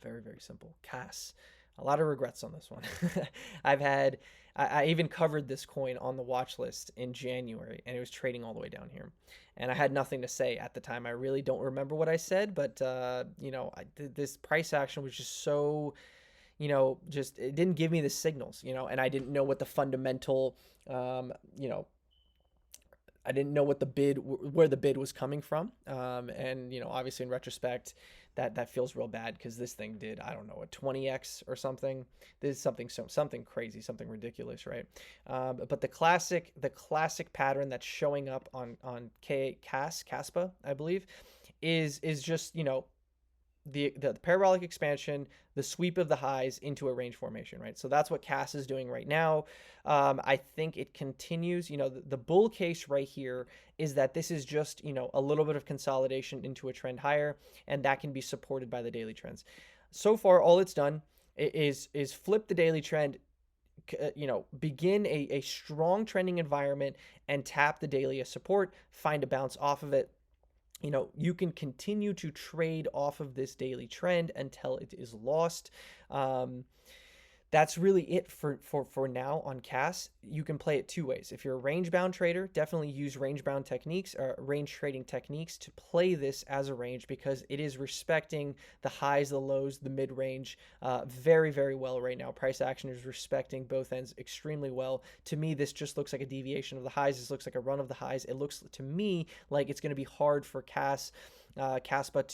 Very, very simple. CAS. A lot of regrets on this one. I even covered this coin on the watch list in January, and it was trading all the way down here. And I had nothing to say at the time. I really don't remember what I said, but, this price action was just so, it didn't give me the signals, and I didn't know what the fundamental, I didn't know what where the bid was coming from. And, obviously in retrospect, that feels real bad because this thing did, I don't know, a 20x or something. This is something crazy, something ridiculous, right? But the classic pattern that's showing up on Caspa, I believe, is just, the parabolic expansion, the sweep of the highs into a range formation, right? So that's what CAS is doing right now. I think it continues. The bull case right here is that this is just, a little bit of consolidation into a trend higher, and that can be supported by the daily trends. So far, all it's done is flip the daily trend, begin a strong trending environment and tap the daily as support, find a bounce off of it. You can continue to trade off of this daily trend until it is lost. That's really it for now on CAS. You can play it two ways. If you're a range-bound trader, definitely use range-bound techniques or range trading techniques to play this as a range, because it is respecting the highs, the lows, the mid-range very, very well right now. Price action is respecting both ends extremely well. To me, this just looks like a deviation of the highs. This looks like a run of the highs. It looks to me like it's going to be hard for Caspa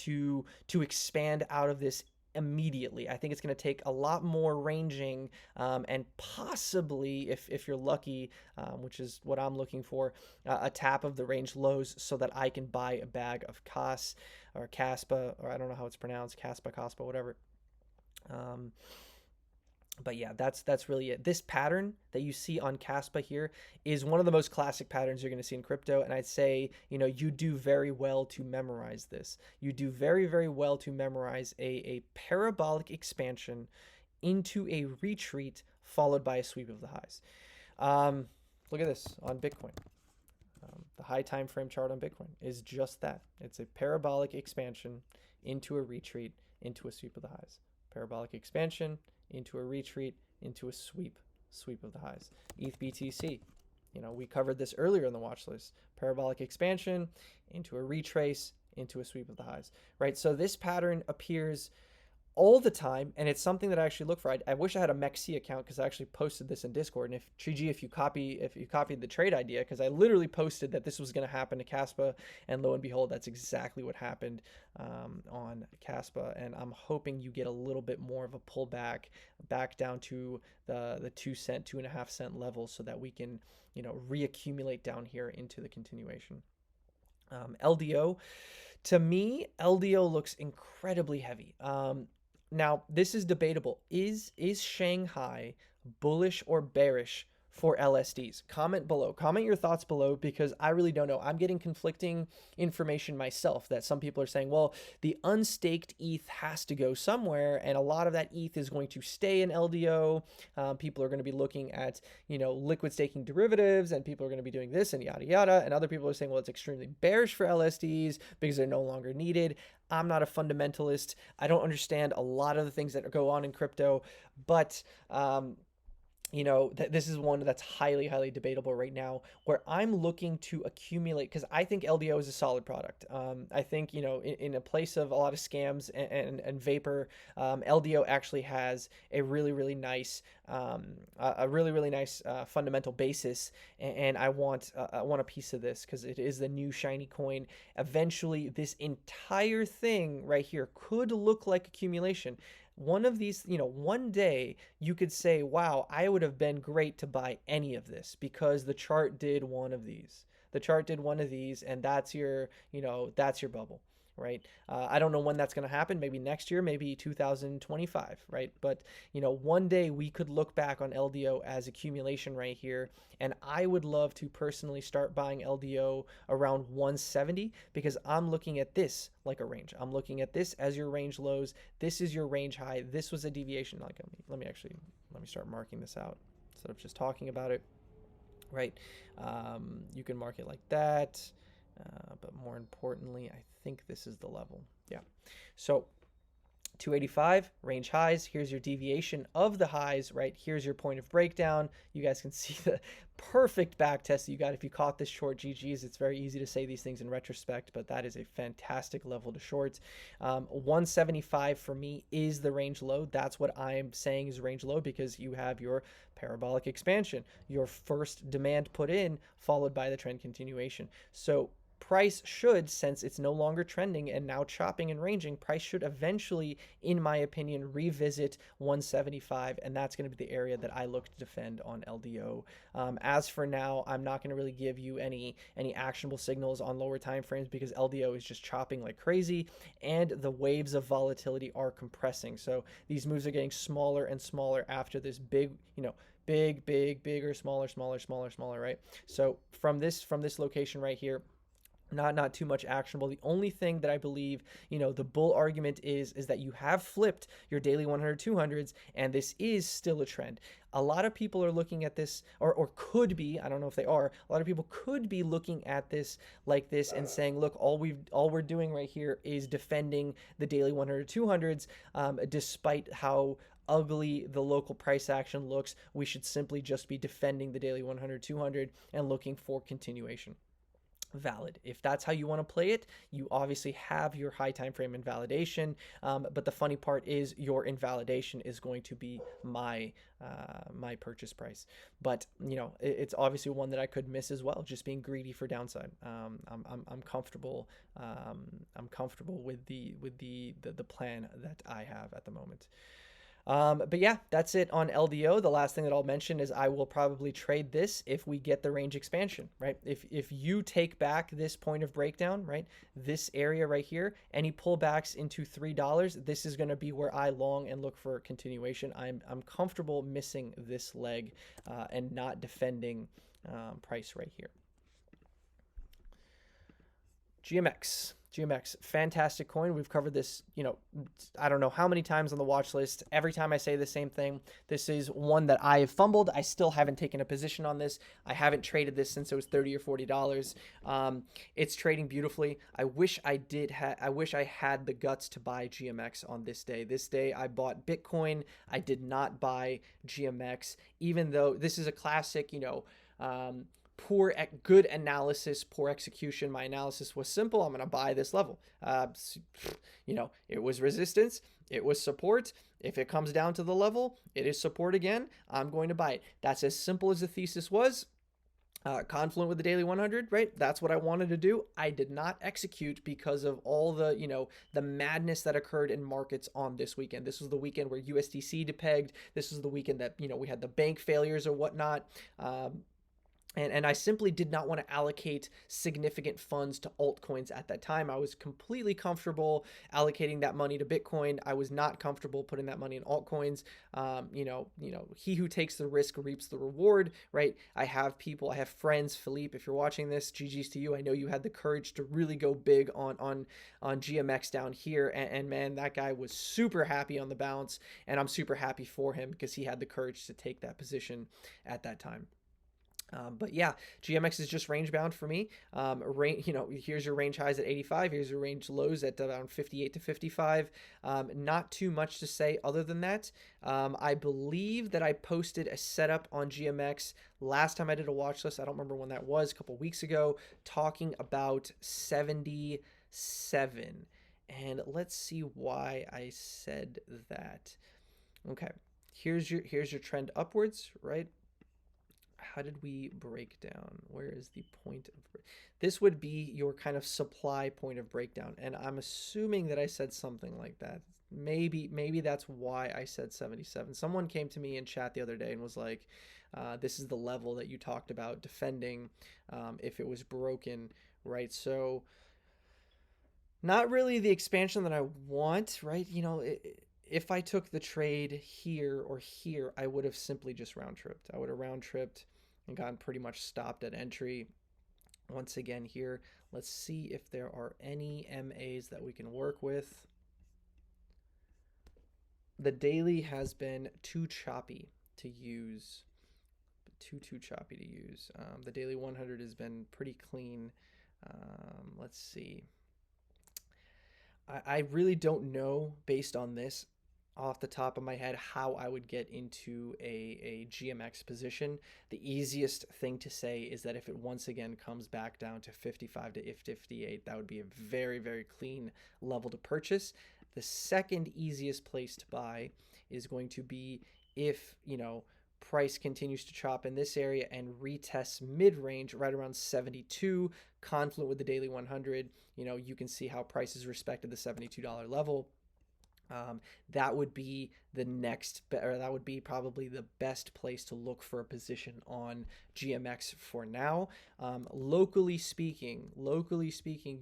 to expand out of this immediately. I think it's going to take a lot more ranging, and possibly, if you're lucky, which is what I'm looking for, a tap of the range lows so that I can buy a bag of CAS or Caspa, or I don't know how it's pronounced, Caspa, whatever. But yeah, that's really it. This pattern that you see on Caspa here is one of the most classic patterns you're going to see in crypto. And I'd say, you do very well to memorize this. You do very, very well to memorize a parabolic expansion into a retreat followed by a sweep of the highs. Look at this on Bitcoin. The high time frame chart on Bitcoin is just that. It's a parabolic expansion into a retreat, into a sweep of the highs. Parabolic expansion into a retreat, into a sweep of the highs. ETHBTC, we covered this earlier in the watch list. Parabolic expansion into a retrace, into a sweep of the highs, right? So this pattern appears all the time, and it's something that I actually look for. I wish I had a MEXC account because I actually posted this in Discord. And if KUJI, if you copied the trade idea, because I literally posted that this was going to happen to Kaspa, and lo and behold, that's exactly what happened on Kaspa. And I'm hoping you get a little bit more of a pullback back down to the 2 cent, 2.5 cent level, so that we can reaccumulate down here into the continuation. LDO. To me, LDO looks incredibly heavy. Now, this is debatable. Is Shanghai bullish or bearish for LSDs? Comment below. Comment your thoughts below, because I really don't know. I'm getting conflicting information myself, that some people are saying, well, the unstaked ETH has to go somewhere, and a lot of that ETH is going to stay in LDO. People are going to be looking at, liquid staking derivatives, and people are going to be doing this and yada yada. And other people are saying, well, it's extremely bearish for LSDs because they're no longer needed. I'm not a fundamentalist. I don't understand a lot of the things that go on in crypto, but this is one that's highly, highly debatable right now, where I'm looking to accumulate, because I think LDO is a solid product. I think, in a place of a lot of scams and vapor, LDO actually has a really, really nice, fundamental basis. And I want a piece of this, because it is the new shiny coin. Eventually, this entire thing right here could look like accumulation. One of these, one day you could say, wow, I would have been great to buy any of this because the chart did one of these. The chart did one of these, and that's your bubble, right? I don't know when that's going to happen. Maybe next year, maybe 2025, right? But, one day we could look back on LDO as accumulation right here. And I would love to personally start buying LDO around 170, because I'm looking at this like a range. I'm looking at this as your range lows. This is your range high. This was a deviation. Like, let me start marking this out instead of just talking about it, right? You can mark it like that. But more importantly, I think this is the level. Yeah. So 285 range highs. Here's your deviation of the highs, right? Here's your point of breakdown. You guys can see the perfect back test that you got if you caught this short. GG's. It's very easy to say these things in retrospect, but that is a fantastic level to short. 175 for me is the range low. That's what I'm saying is range low, because you have your parabolic expansion, your first demand put in, followed by the trend continuation. So price should, since it's no longer trending and now chopping and ranging, price should eventually, in my opinion, revisit 175, and that's going to be the area that I look to defend on LDO. As for now, I'm not going to really give you any actionable signals on lower time frames, because LDO is just chopping like crazy, and the waves of volatility are compressing. So these moves are getting smaller and smaller after this big, bigger, smaller, right? So from this location right here, not too much actionable. The only thing that I believe, the bull argument is that you have flipped your daily 100, 200s, and this is still a trend. A lot of people are looking at this, or could be, I don't know if they are, a lot of people could be looking at this like this and saying, look, all we're doing right here is defending the daily 100, 200s, despite how ugly the local price action looks. We should simply just be defending the daily 100, 200 and looking for continuation. Valid. If that's how you want to play it, you obviously have your high time frame invalidation, but the funny part is your invalidation is going to be my purchase price. But it's obviously one that I could miss as well, just being greedy for downside. I'm comfortable. I'm comfortable with the plan that I have at the moment. But yeah, that's it on LDO. The last thing that I'll mention is I will probably trade this if we get the range expansion, right? If you take back this point of breakdown, right, this area right here, any pullbacks into $3, this is going to be where I long and look for continuation. I'm comfortable missing this leg and not defending price right here. GMX. GMX, fantastic coin. We've covered this, I don't know how many times on the watch list. Every time I say the same thing. This is one that I have fumbled. I still haven't taken a position on this. I haven't traded this since it was $30 or $40. It's trading beautifully. I wish I had the guts to buy GMX on this day. This day I bought Bitcoin. I did not buy GMX, even though this is a classic, good analysis, poor execution. My analysis was simple. I'm going to buy this level. It was resistance. It was support. If it comes down to the level, it is support again. I'm going to buy it. That's as simple as the thesis was. Confluent with the daily 100, right? That's what I wanted to do. I did not execute because of all the, the madness that occurred in markets on this weekend. This was the weekend where USDC depegged. This was the weekend that, we had the bank failures or whatnot. And I simply did not want to allocate significant funds to altcoins at that time. I was completely comfortable allocating that money to Bitcoin. I was not comfortable putting that money in altcoins. He who takes the risk reaps the reward, right? I have friends, Philippe, if you're watching this, GG's to you. I know you had the courage to really go big on GMX down here. And man, that guy was super happy on the bounce. And I'm super happy for him because he had the courage to take that position at that time. But yeah, GMX is just range bound for me. Here's your range highs at 85. Here's your range lows at around 58 to 55. Not too much to say other than that. I believe that I posted a setup on GMX last time I did a watch list. I don't remember when that was, a couple weeks ago, talking about 77. And let's see why I said that. Okay, here's your trend upwards, right? How did we break down? Where is the point of this? Would be your kind of supply point of breakdown, and I'm assuming that I said something like that. Maybe that's why I said 77. Someone came to me in chat the other day and was like, this is the level that you talked about defending if it was broken, right? So not really the expansion that I want, right? If I took the trade here or here, I would have simply just round tripped. I would have round tripped and gotten pretty much stopped at entry. Once again here, let's see if there are any MAs that we can work with. The daily has been too choppy to use. Too choppy to use. The daily 100 has been pretty clean. Let's see. I really don't know, based on this, off the top of my head, how I would get into a GMX position. The easiest thing to say is that if it once again comes back down to 55 to 58, that would be a very, very clean level to purchase. The second easiest place to buy is going to be if, price continues to chop in this area and retests mid-range right around 72, confluent with the daily 100. You can see how prices respected the $72 level. That would be that would be probably the best place to look for a position on GMX for now. Locally speaking,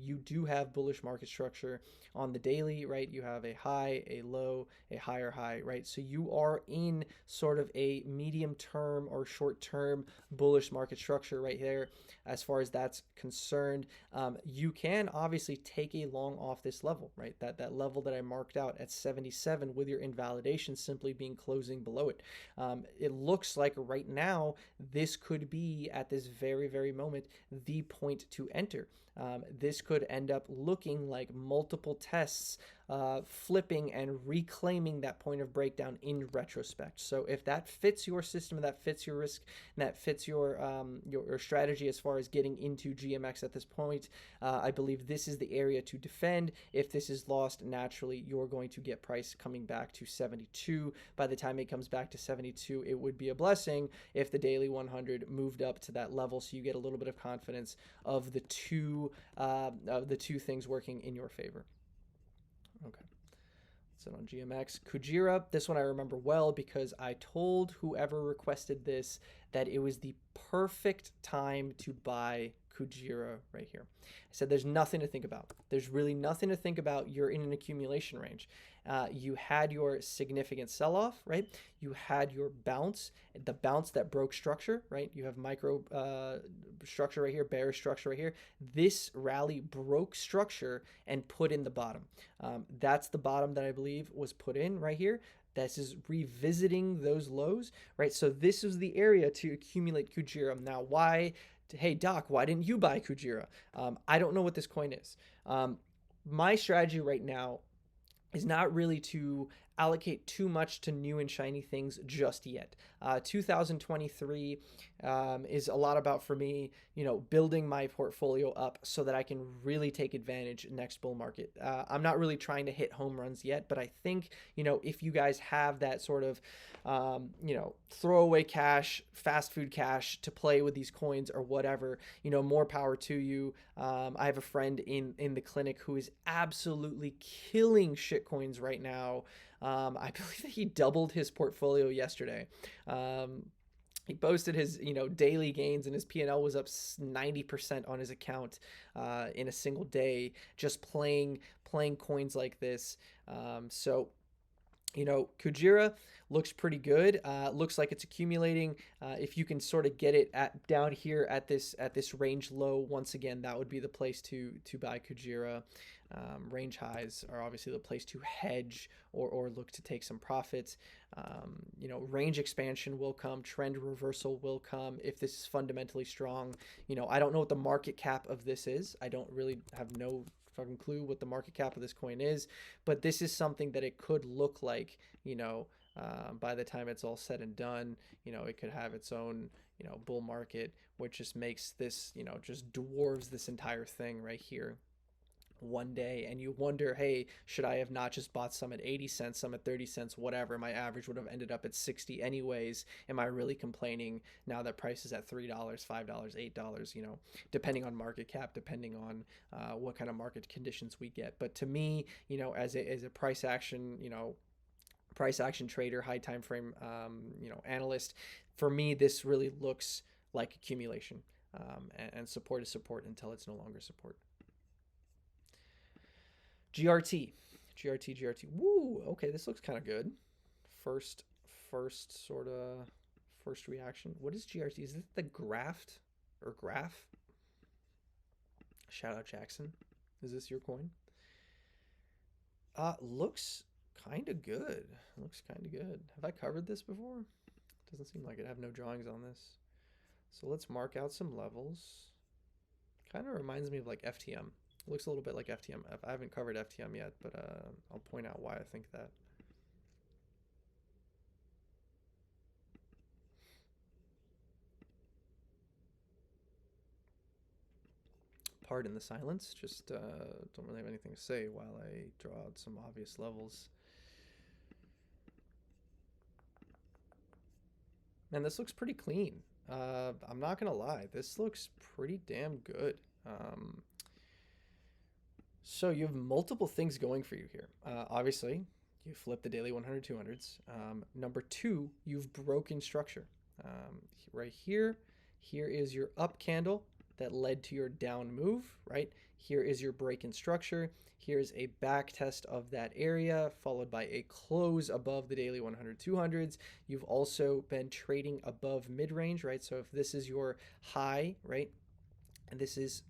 you do have bullish market structure on the daily, right? You have a high, a low, a higher high, right? So you are in sort of a medium term or short term bullish market structure right there. As far as that's concerned, you can obviously take a long off this level, right? That level that I marked out at 77 with your invalidation simply being closing below it. It looks like right now this could be, at this very, very moment, the point to enter. This could end up looking like multiple tests flipping and reclaiming that point of breakdown in retrospect. So if that fits your system, that fits your risk, and that fits your strategy as far as getting into GMX at this point, I believe this is the area to defend. If this is lost, naturally, you're going to get price coming back to 72. By the time it comes back to 72, it would be a blessing if the daily 100 moved up to that level, so you get a little bit of confidence of the two things working in your favor. Okay, so on GMX, Kujira, this one I remember well because I told whoever requested this that it was the perfect time to buy Kujira right here. I said there's nothing to think about. There's really nothing to think about. You're in an accumulation range. You had your significant sell-off, right? You had your bounce, the bounce that broke structure, right? You have micro structure right here, bearish structure right here. This rally broke structure and put in the bottom. That's the bottom that I believe was put in right here. This is revisiting those lows, right? So this is the area to accumulate Kujira. Now, why? Hey, Doc, why didn't you buy Kujira? I don't know what this coin is. My strategy right now is not really to allocate too much to new and shiny things just yet. 2023 is a lot about, for me, building my portfolio up so that I can really take advantage next bull market. I'm not really trying to hit home runs yet, but I think, if you guys have that sort of, throwaway cash, fast food cash to play with these coins or whatever, more power to you. I have a friend in the clinic who is absolutely killing shit coins right now. I believe that he doubled his portfolio yesterday. He posted his, daily gains, and his P&L was up 90% on his account in a single day, just playing coins like this. So Kujira looks pretty good. Looks like it's accumulating. If you can sort of get it down here at this range low, once again, that would be the place to buy Kujira. Range highs are obviously the place to hedge or look to take some profits. Range expansion will come. Trend reversal will come if this is fundamentally strong. I don't know what the market cap of this is. I don't really have no fucking clue what the market cap of this coin is, but this is something that it could look like, by the time it's all said and done. It could have its own, bull market, which just makes this, just dwarves this entire thing right here one day. And you wonder, hey, should I have not just bought some at 80 cents, some at 30 cents, whatever? My average would have ended up at 60 anyways. Am I really complaining now that price is at $3, $5, $8, depending on market cap, depending on what kind of market conditions we get. But to me, as a price action, price action trader, high time frame, analyst, for me, this really looks like accumulation, and support is support until it's no longer support. GRT. Woo, okay, this looks kind of good. First reaction. What is GRT? Is it the graft or graph? Shout out Jackson. Is this your coin? Looks kind of good. Have I covered this before? Doesn't seem like it. I have no drawings on this. So let's mark out some levels. Kind of reminds me of like FTM. It looks a little bit like FTM. I haven't covered FTM yet, but I'll point out why I think that. Pardon the silence. Just don't really have anything to say while I draw out some obvious levels. Man, this looks pretty clean. I'm not gonna lie. This looks pretty damn good. So you have multiple things going for you here. Obviously, you flip the daily 100, 200s. Number two, you've broken structure. Right here is your up candle that led to your down move, right? Here is your break in structure. Here's a back test of that area, followed by a close above the daily 100, 200s. You've also been trading above mid-range, right? So if this is your high, right? And this is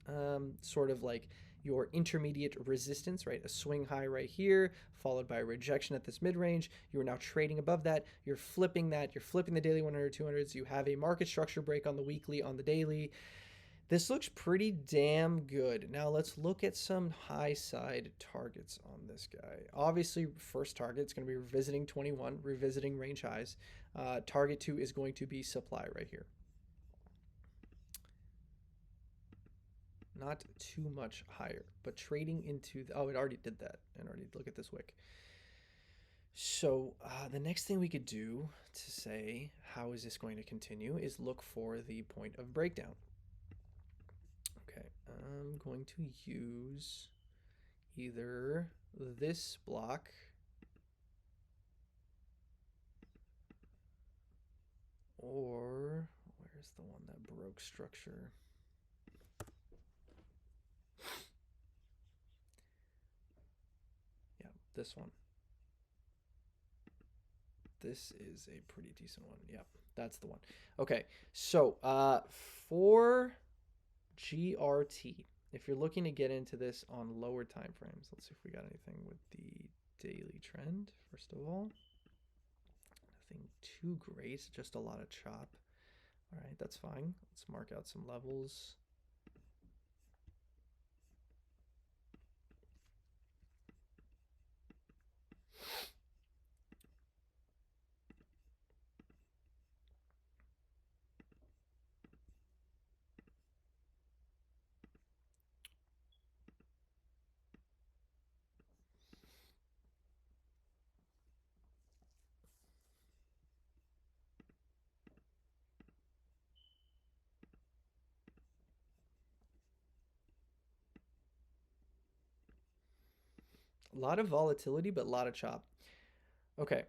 sort of like your intermediate resistance, right? A swing high right here, followed by a rejection at this mid-range. You are now trading above that. You're flipping that. You're flipping the daily 100, 200s. You have a market structure break on the weekly, on the daily. This looks pretty damn good. Now let's look at some high side targets on this guy. Obviously, first target is going to be revisiting 21, revisiting range highs. Target 2 is going to be supply right here. Not too much higher, but trading into the, oh, it already did that. And already look at this wick. So the next thing we could do to say how is this going to continue is look for the point of breakdown. Okay, I'm going to use either this block or where's the one that broke structure? This one. This is a pretty decent one. Yep, that's the one. Okay, so for GRT, if you're looking to get into this on lower time frames, let's see if we got anything with the daily trend. First of all, nothing too great, just a lot of chop. All right, that's fine. Let's mark out some levels. A lot of volatility, but a lot of chop. Okay,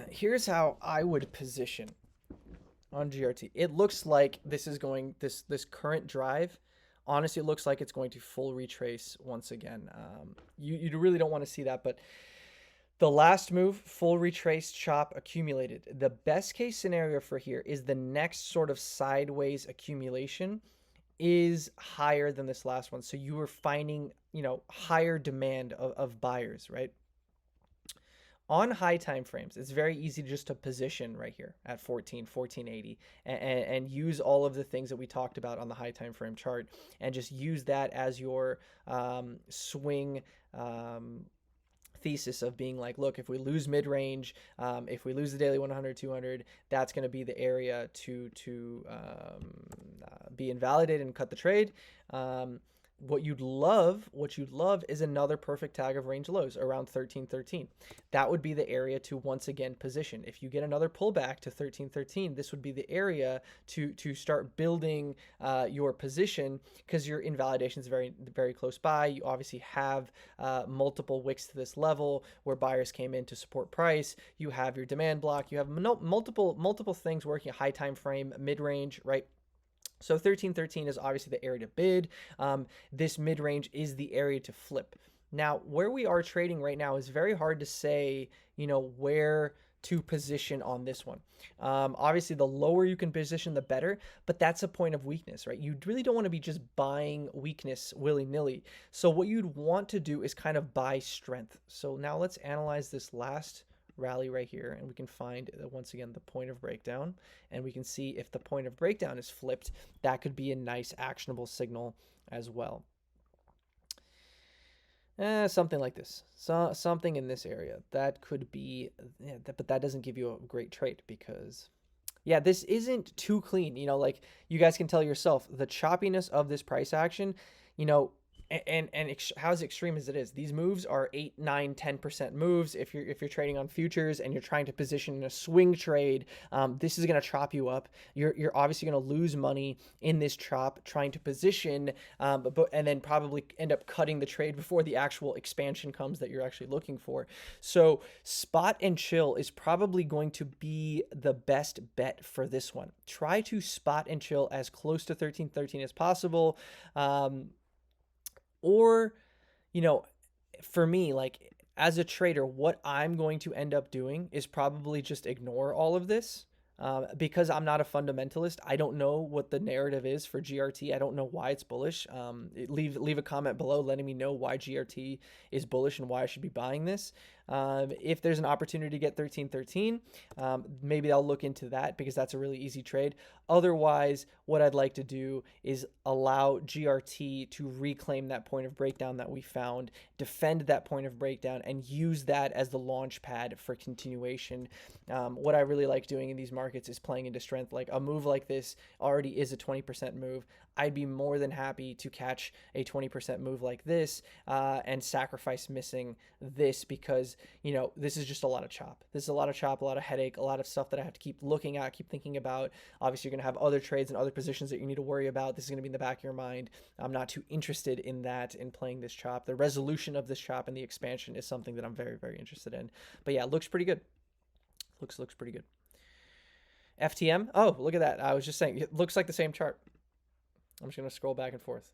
here's how I would position on GRT. It looks like this is going, this current drive, honestly, it looks like it's going to full retrace once again. You really don't want to see that, but the last move, full retrace, chop, accumulated. The best case scenario for here is the next sort of sideways accumulation is higher than this last one. So you are finding, you know, higher demand of buyers, right? On high time frames, it's very easy just to position right here at 1480 and use all of the things that we talked about on the high time frame chart and just use that as your swing thesis of being like, look, if we lose mid-range, if we lose the daily 100, 200, that's going to be the area to be invalidated and cut the trade. What you'd love is another perfect tag of range lows around 1313. That would be the area to once again position. If you get another pullback to 1313, this would be the area to start building your position, because your invalidation is very, very close by. You obviously have multiple wicks to this level where buyers came in to support price. You have your demand block. You have multiple things working, high time frame, mid range, right? So 1313 is obviously the area to bid. This mid-range is the area to flip. Now, where we are trading right now is very hard to say, you know, where to position on this one. Obviously, the lower you can position, the better, but that's a point of weakness, right? You really don't want to be just buying weakness willy-nilly. So what you'd want to do is kind of buy strength. So now let's analyze this last rally right here, and we can find once again the point of breakdown, and we can see if the point of breakdown is flipped, that could be a nice actionable signal as well. Something like this, so something in this area that could be, yeah, but that doesn't give you a great trade, because yeah, this isn't too clean, you know, like you guys can tell yourself the choppiness of this price action, you know. And how as extreme as it is, these moves are 8, 9, 10% moves. If you're trading on futures and you're trying to position in a swing trade, this is going to chop you up. You're obviously going to lose money in this chop trying to position, and then probably end up cutting the trade before the actual expansion comes that you're actually looking for. So spot and chill is probably going to be the best bet for this one. Try to spot and chill as close to 1313 as possible. Or, you know, for me, like as a trader, what I'm going to end up doing is probably just ignore all of this. Because I'm not a fundamentalist, I don't know what the narrative is for GRT. I don't know why it's bullish. Leave a comment below letting me know why GRT is bullish and why I should be buying this. If there's an opportunity to get 1313, maybe I'll look into that, because that's a really easy trade. Otherwise, what I'd like to do is allow GRT to reclaim that point of breakdown that we found, defend that point of breakdown, and use that as the launch pad for continuation. What I really like doing in these markets is playing into strength. Like a move like this already is a 20% move. I'd be more than happy to catch a 20% move like this and sacrifice missing this, because, you know, this is just a lot of chop. This is a lot of chop, a lot of headache, a lot of stuff that I have to keep looking at, keep thinking about. Obviously, you're going to have other trades and other positions that you need to worry about. This is going to be in the back of your mind. I'm not too interested in that, in playing this chop. The resolution of this chop and the expansion is something that I'm very, very interested in. But yeah, it looks pretty good. Looks pretty good. FTM. Oh, look at that. I was just saying, it looks like the same chart. I'm just going to scroll back and forth.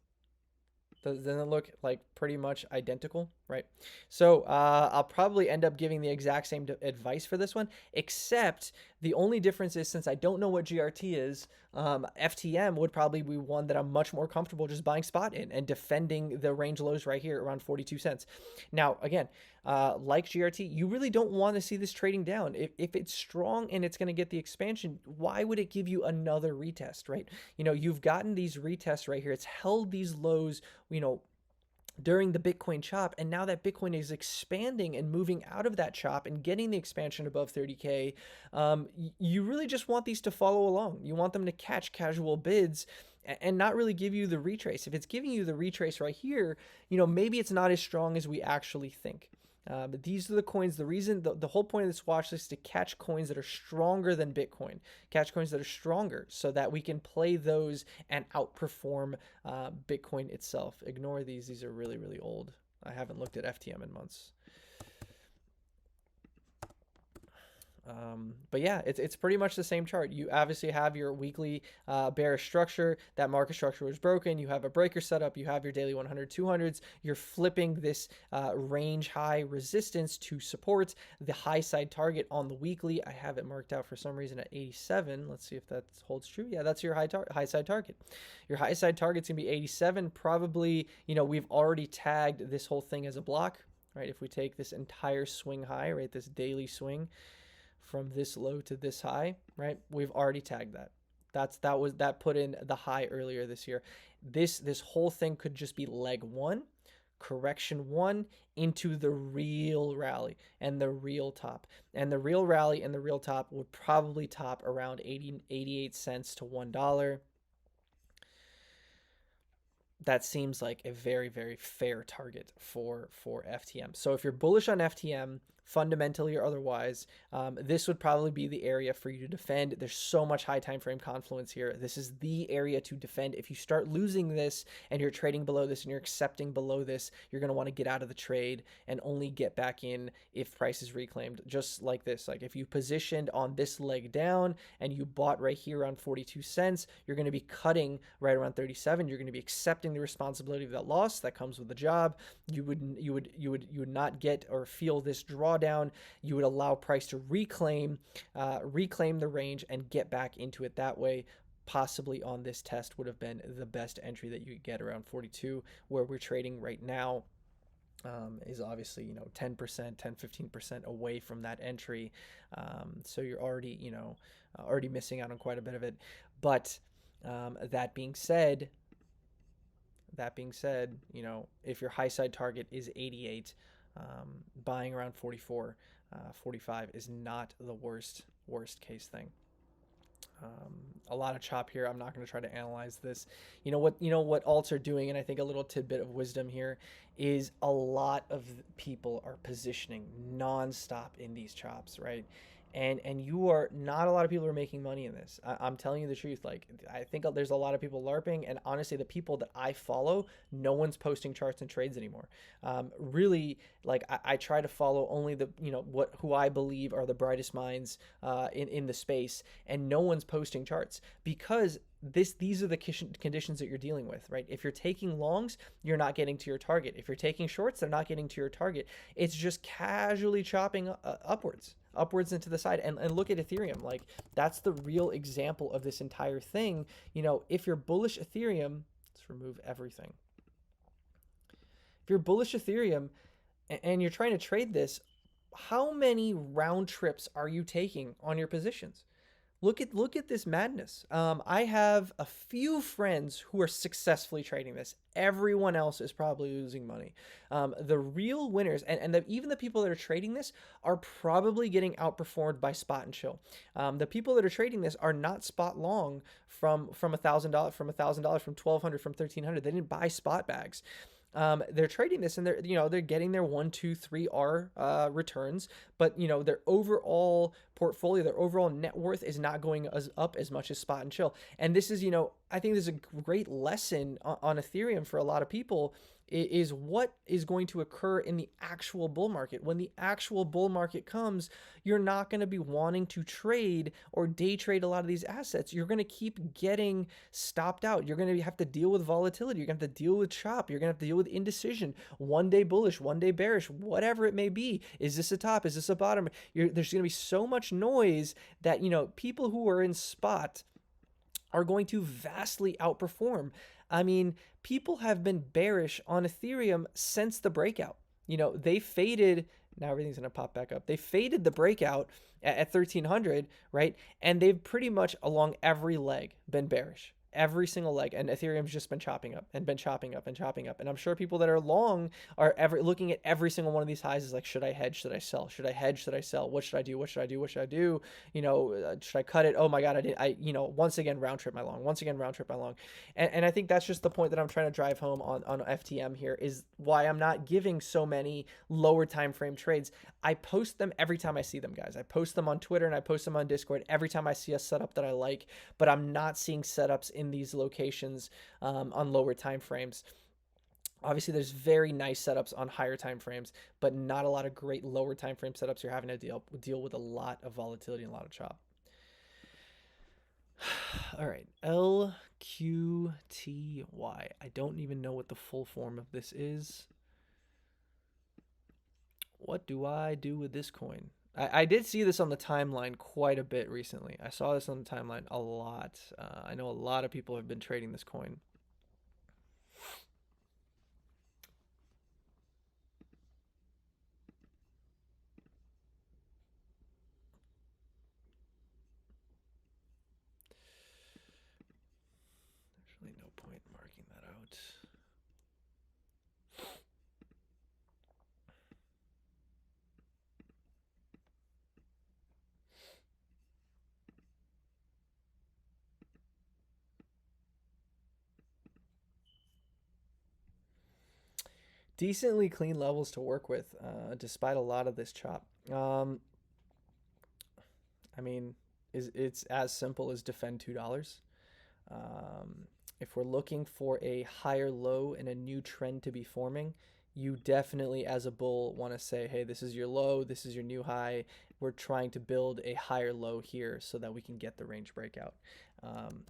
Doesn't it look like pretty much identical, right? So I'll probably end up giving the exact same advice for this one, except the only difference is since I don't know what GRT is, FTM would probably be one that I'm much more comfortable just buying spot in and defending the range lows right here around 42 cents. Now, again, like GRT, you really don't want to see this trading down. If it's strong and it's going to get the expansion, why would it give you another retest, right? You've gotten these retests right here. It's held these lows, during the Bitcoin chop, and now that Bitcoin is expanding and moving out of that chop and getting the expansion above 30K, you really just want these to follow along. You want them to catch casual bids and not really give you the retrace. If it's giving you the retrace right here, maybe it's not as strong as we actually think. But these are the coins. The reason, the whole point of this watch list is to catch coins that are stronger than Bitcoin, catch coins that are stronger so that we can play those and outperform Bitcoin itself. Ignore these. These are really, really old. I haven't looked at FTM in months. But yeah, it's pretty much the same chart. You obviously have your weekly bearish structure. That market structure was broken. You have a breaker set up. You have your daily 100, 200s. You're flipping this range high resistance to support. The high side target on the weekly, I have it marked out for some reason at 87. Let's see if that holds true. Yeah, that's your high side target. Your high side target's gonna be 87. Probably, we've already tagged this whole thing as a block, right? If we take this entire swing high, right, this daily swing from this low to this high, right? We've already tagged that. That put in the high earlier this year. This whole thing could just be leg one, correction one into the real rally and the real top. And the real rally and the real top would probably top around 88 cents to $1. That seems like a very, very fair target for FTM. So if you're bullish on FTM, fundamentally or otherwise, this would probably be the area for you to defend. There's so much high time frame confluence here. This is the area to defend. If you start losing this and you're trading below this and you're accepting below this, you're going to want to get out of the trade and only get back in if price is reclaimed, just like this. Like if you positioned on this leg down and you bought right here around 42 cents, you're going to be cutting right around 37. You're going to be accepting the responsibility of that loss that comes with the job. You would not get or feel this drawdown. You would allow price to reclaim the range and get back into it that way. Possibly on this test would have been the best entry that you could get around 42, where we're trading right now. Is obviously 10%, 10-15% away from that entry, so you're already already missing out on quite a bit of it. But that being said, if your high side target is 88, buying around 44, 45 is not the worst case thing. A lot of chop here. I'm not going to try to analyze this. What alts are doing, and I think a little tidbit of wisdom here is a lot of people are positioning nonstop in these chops, right? And you are not a lot of people are making money in this. I'm telling you the truth. Like, I think there's a lot of people LARPing, and honestly, the people that I follow, no one's posting charts and trades anymore. Really, like I try to follow only the who I believe are the brightest minds in the space, and no one's posting charts because these are the conditions that you're dealing with, right? If you're taking longs, you're not getting to your target. If you're taking shorts, they're not getting to your target. It's just casually chopping upwards into the side. And look at Ethereum. Like, that's the real example of this entire thing. If you're bullish Ethereum, let's remove everything. If you're bullish Ethereum and you're trying to trade this, how many round trips are you taking on your positions? Look at this madness. I have a few friends who are successfully trading this. Everyone else is probably losing money. The real winners, and even the people that are trading this are probably getting outperformed by spot and chill. The people that are trading this are not spot long from $1,000, from $1,000, from $1,200, from $1,300. They didn't buy spot bags. They're trading this and they're getting their 1, 2, 3R returns, but their overall portfolio, their overall net worth is not going up as much as spot and chill. And this is, I think this is a great lesson on Ethereum for a lot of people is what is going to occur in the actual bull market. When the actual bull market comes, you're not going to be wanting to trade or day trade a lot of these assets. You're going to keep getting stopped out. You're going to have to deal with volatility. You're going to have to deal with chop. You're going to have to deal with indecision. One day bullish, one day bearish, whatever it may be. Is this a top? Is this a bottom? There's going to be so much noise that, people who are in spot are going to vastly outperform. I mean, people have been bearish on Ethereum since the breakout. They faded. Now everything's going to pop back up. They faded the breakout at 1300, right? And they've pretty much along every leg been bearish. Every single leg, and Ethereum's just been chopping up and been chopping up and chopping up. And I'm sure people that are long are looking at every single one of these highs is like, should I hedge? Should I sell? Should I hedge? Should I sell? What should I do? What should I do? What should I do? Should I cut it? Oh my God, once again, round trip my long. Once again, round trip my long. And I think that's just the point that I'm trying to drive home on FTM here, is why I'm not giving so many lower time frame trades. I post them every time I see them, guys. I post them on Twitter and I post them on Discord every time I see a setup that I like, but I'm not seeing setups in these locations on lower time frames. Obviously, there's very nice setups on higher time frames, but not a lot of great lower time frame setups. You're having to deal with a lot of volatility and a lot of chop. All right, LQTY. I don't even know what the full form of this is. What do I do with this coin? I did see this on the timeline quite a bit recently. I saw this on the timeline a lot. I know a lot of people have been trading this coin. There's really no point in marking that out. Decently clean levels to work with, despite a lot of this chop. I mean, it's as simple as defend $2. If we're looking for a higher low and a new trend to be forming, you definitely, as a bull, want to say, hey, this is your low, this is your new high. We're trying to build a higher low here so that we can get the range breakout.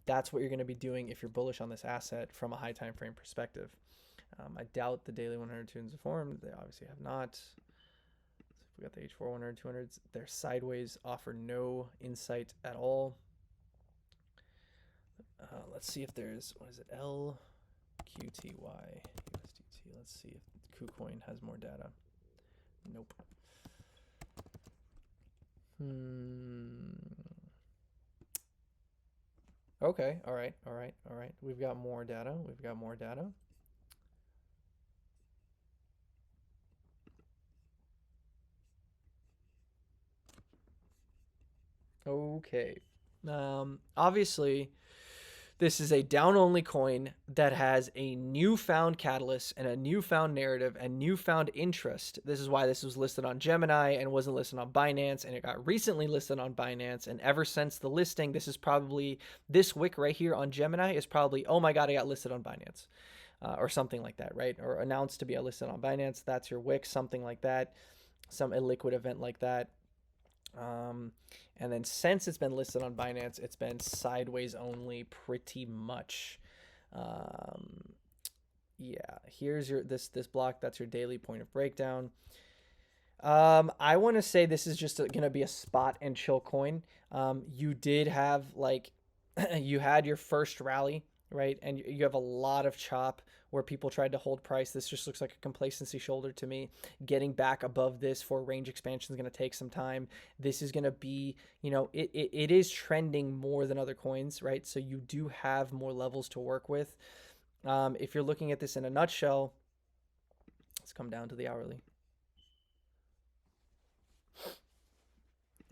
That's what you're going to be doing if you're bullish on this asset from a high time frame perspective. I doubt the daily 100 tunes have formed. They obviously have not. So if we got the H4 100 200s, they're sideways, offer no insight at all. Let's see if there's, what is it, LQTY USDT. Let's see if KuCoin has more data. Nope. Okay, all right. We've got more data. Okay. Obviously, this is a down-only coin that has a newfound catalyst and a newfound narrative and newfound interest. This is why this was listed on Gemini and wasn't listed on Binance, and it got recently listed on Binance. And ever since the listing, this is probably, this wick right here on Gemini is probably, oh my God, I got listed on Binance. Or something like that, right? Or announced to be listed on Binance. That's your wick, something like that. Some illiquid event like that. And then since it's been listed on Binance, it's been sideways only pretty much. Yeah, here's your this block. That's your daily point of breakdown. I want to say this is just going to be a spot and chill coin. You did have like, you had your first rally, right? And you have a lot of chop where people tried to hold price. This just looks like a complacency shoulder to me. Getting back above this for range expansion is going to take some time. This is going to be, it is trending more than other coins, right? So you do have more levels to work with. If you're looking at this in a nutshell, let's come down to the hourly.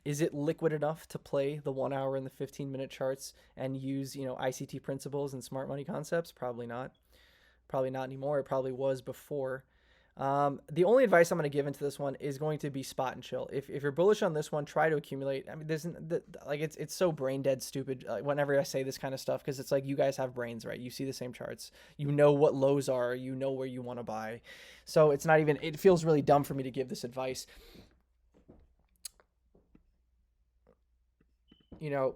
Is it liquid enough to play the 1 hour and the 15-minute charts and use, ICT principles and smart money concepts? Probably not. Probably not anymore. It probably was before. The only advice I'm going to give into this one is going to be spot and chill. If you're bullish on this one, try to accumulate. I mean, like it's so brain dead stupid whenever I say this kind of stuff, because it's like you guys have brains, right? You see the same charts, you know what lows are, you know where you want to buy. So it's not even, it feels really dumb for me to give this advice. You know,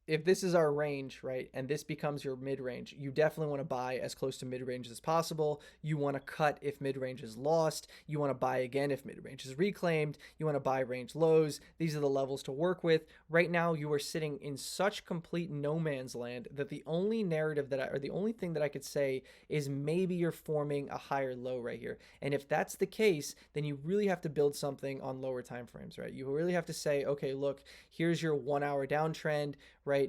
if this is our range, right, and this becomes your mid-range, you definitely want to buy as close to mid-range as possible. You want to cut if mid-range is lost. You want to buy again if mid-range is reclaimed. You want to buy range lows. These are the levels to work with. Right now, you are sitting in such complete no man's land that the only narrative or the only thing that I could say is maybe you're forming a higher low right here. And if that's the case, then you really have to build something on lower time frames, right? You really have to say, okay, look, here's your 1 hour downtrend, right?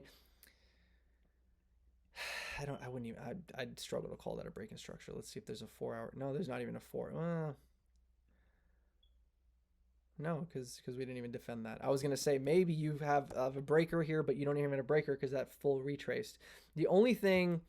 I wouldn't even, I'd struggle to call that a break-in structure. Let's see if there's a 4 hour. No, there's not even a 4. No, because we didn't even defend that. I was going to say maybe you have a breaker here, but you don't even have a breaker because that full retraced. The only thing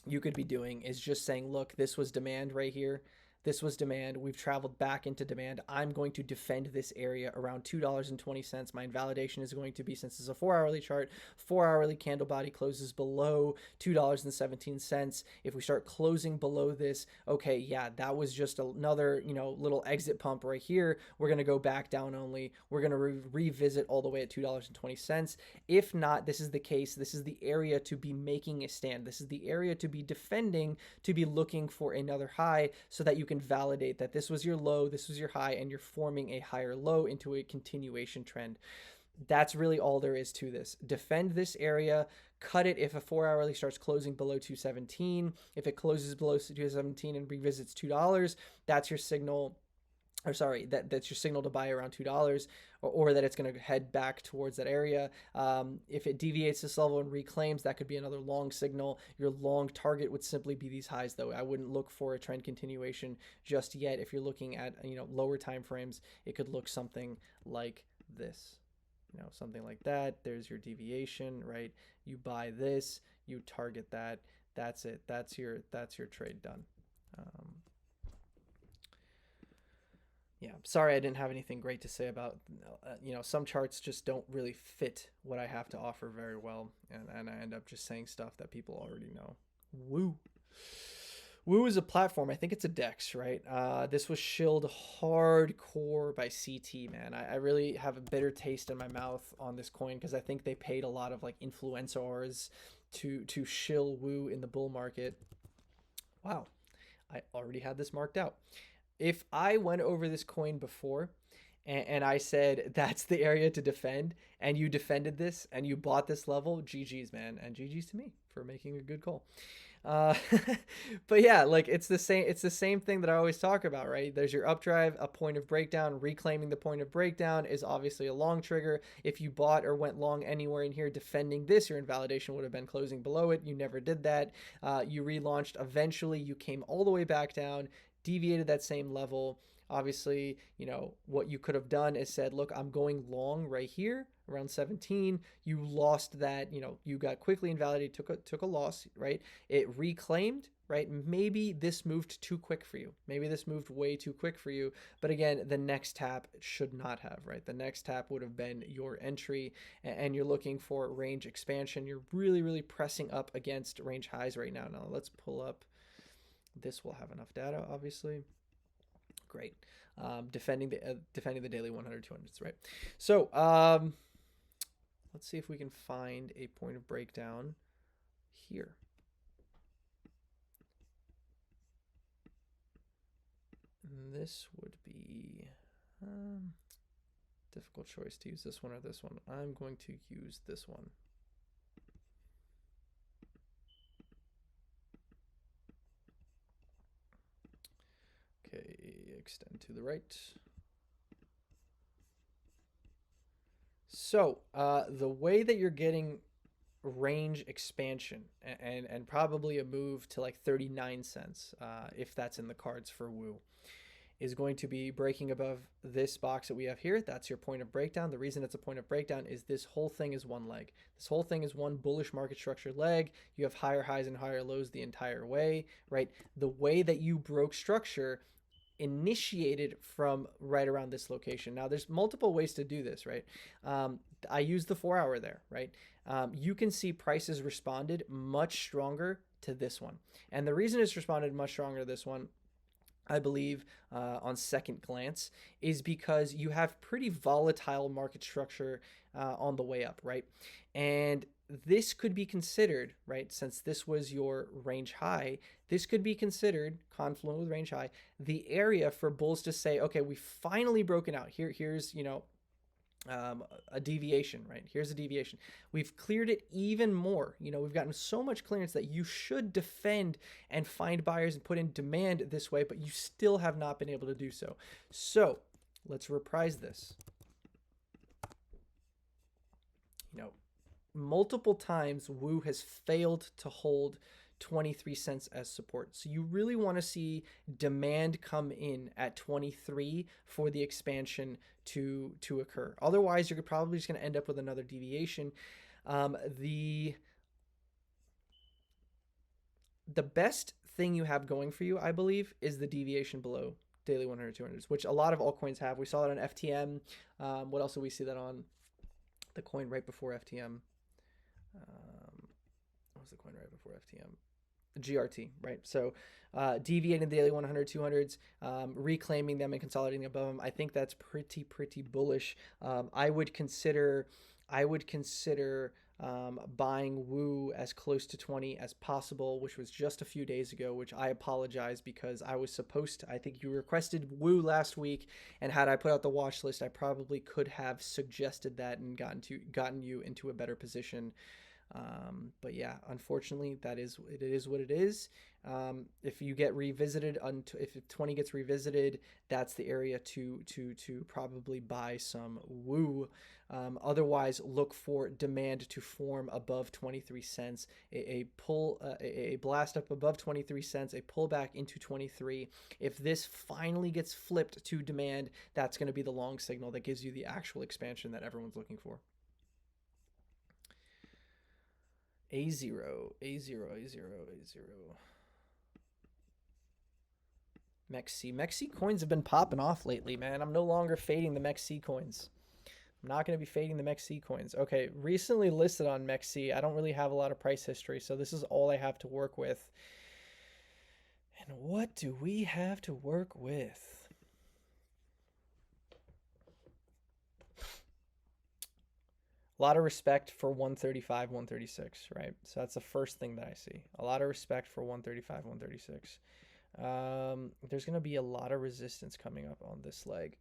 you could be doing is just saying, look, this was demand right here. This was demand. We've traveled back into demand. I'm going to defend this area around $2.20. My invalidation is going to be, since it's a 4 hourly chart, 4 hourly candle body closes below $2.17. If we start closing below this, okay, yeah, that was just another, little exit pump right here. We're going to go back down only. We're going to revisit all the way at $2.20. If not, this is the case. This is the area to be making a stand. This is the area to be defending, to be looking for another high so that you can validate that this was your low, this was your high, and you're forming a higher low into a continuation trend. That's really all there is to this. Defend this area, cut it if a 4 hourly starts closing below 217. If it closes below 217 and revisits $2, that's your signal. Or sorry, that's your signal to buy around $2, or that it's going to head back towards that area. If it deviates this level and reclaims, that could be another long signal. Your long target would simply be these highs, though. I wouldn't look for a trend continuation just yet. If you're looking at lower time frames, it could look something like this. Something like that. There's your deviation, right? You buy this, you target that. That's it. That's your trade done. Yeah, sorry I didn't have anything great to say about, some charts just don't really fit what I have to offer very well, and I end up just saying stuff that people already know. Woo. Woo is a platform. I think it's a DEX, right? This was shilled hardcore by CT, man. I really have a bitter taste in my mouth on this coin because I think they paid a lot of like influencers to shill Woo in the bull market. Wow, I already had this marked out. If I went over this coin before and I said that's the area to defend, and you defended this and you bought this level, GG's, man. And GG's to me for making a good call. But yeah, like it's the same thing that I always talk about, right? There's your updrive, a point of breakdown. Reclaiming the point of breakdown is obviously a long trigger. If you bought or went long anywhere in here defending this, your invalidation would have been closing below it. You never did that. You relaunched. Eventually you came all the way back down, deviated that same level. Obviously, what you could have done is said, look, I'm going long right here around 17. You lost that, you got quickly invalidated, took a loss, right? It reclaimed, right? Maybe this moved too quick for you. Maybe this moved way too quick for you. But again, the next tap should not have, right? The next tap would have been your entry, and you're looking for range expansion. You're really, really pressing up against range highs right now. Now let's pull up. This will have enough data, obviously. Great. Defending the daily 100, 200s, right? So let's see if we can find a point of breakdown here. And this would be difficult choice to use this one or this one. I'm going to use this one. Okay, extend to the right. So the way that you're getting range expansion and probably a move to like 39 cents, if that's in the cards for Woo, is going to be breaking above this box that we have here. That's your point of breakdown. The reason it's a point of breakdown is this whole thing is one leg. This whole thing is one bullish market structure leg. You have higher highs and higher lows the entire way, right? The way that you broke structure initiated from right around this location. Now there's multiple ways to do this, right? I use the 4 hour there, right? You can see prices responded much stronger to this one. And the reason it's responded much stronger to this one, I believe, on second glance, is because you have pretty volatile market structure on the way up, right? And this could be considered, right, since this was your range high, this could be considered, confluent with range high, the area for bulls to say, okay, we finally broken out. Here's, you know, a deviation, right? Here's a deviation. We've cleared it even more. You know, we've gotten so much clearance that you should defend and find buyers and put in demand this way, but you still have not been able to do so. So let's reprise this. You know, multiple times Wu has failed to hold 23 cents as support. So you really want to see demand come in at 23 for the expansion to occur. Otherwise, you're probably just going to end up with another deviation. The best thing you have going for you, I believe, is the deviation below daily 100, 200s, which a lot of altcoins have. We saw it on FTM. What else do we see that on? The coin right before FTM. What was the coin right before FTM? GRT, right? So deviating the daily 100, 200s, reclaiming them and consolidating above them. I think that's pretty bullish. I would consider buying Wu as close to 20 as possible, which was just a few days ago, which I apologize because I was supposed to, I think you requested Wu last week, and had I put out the watch list, I probably could have suggested that and gotten you into a better position. But yeah, unfortunately, it is what it is. If you get revisited, if 20 gets revisited, that's the area to probably buy some Wu. Otherwise, look for demand to form above 23 cents, a blast up above 23 cents, a pullback into 23. If this finally gets flipped to demand, that's going to be the long signal that gives you the actual expansion that everyone's looking for. AZERO. MEXC coins have been popping off lately, man. I'm no longer fading the MEXC coins. I'm not going to be fading the MEXC coins. Okay, recently listed on MEXC. I don't really have a lot of price history, so this is all I have to work with. And what do we have to work with? A lot of respect for 135, 136, right? So that's the first thing that I see. A lot of respect for 135, 136. There's going to be a lot of resistance coming up on this leg.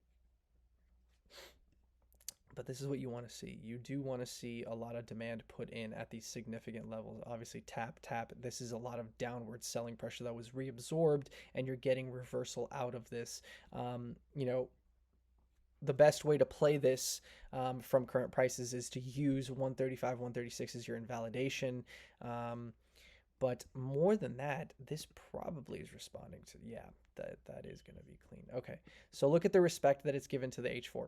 But this is what you want to see. You do want to see a lot of demand put in at these significant levels. Obviously, tap. This is a lot of downward selling pressure that was reabsorbed, and you're getting reversal out of this. You know, the best way to play this from current prices is to use 135, 136 as your invalidation. But more than that, this probably is responding to, yeah, that is going to be clean. Okay, so look at the respect that it's given to the H4.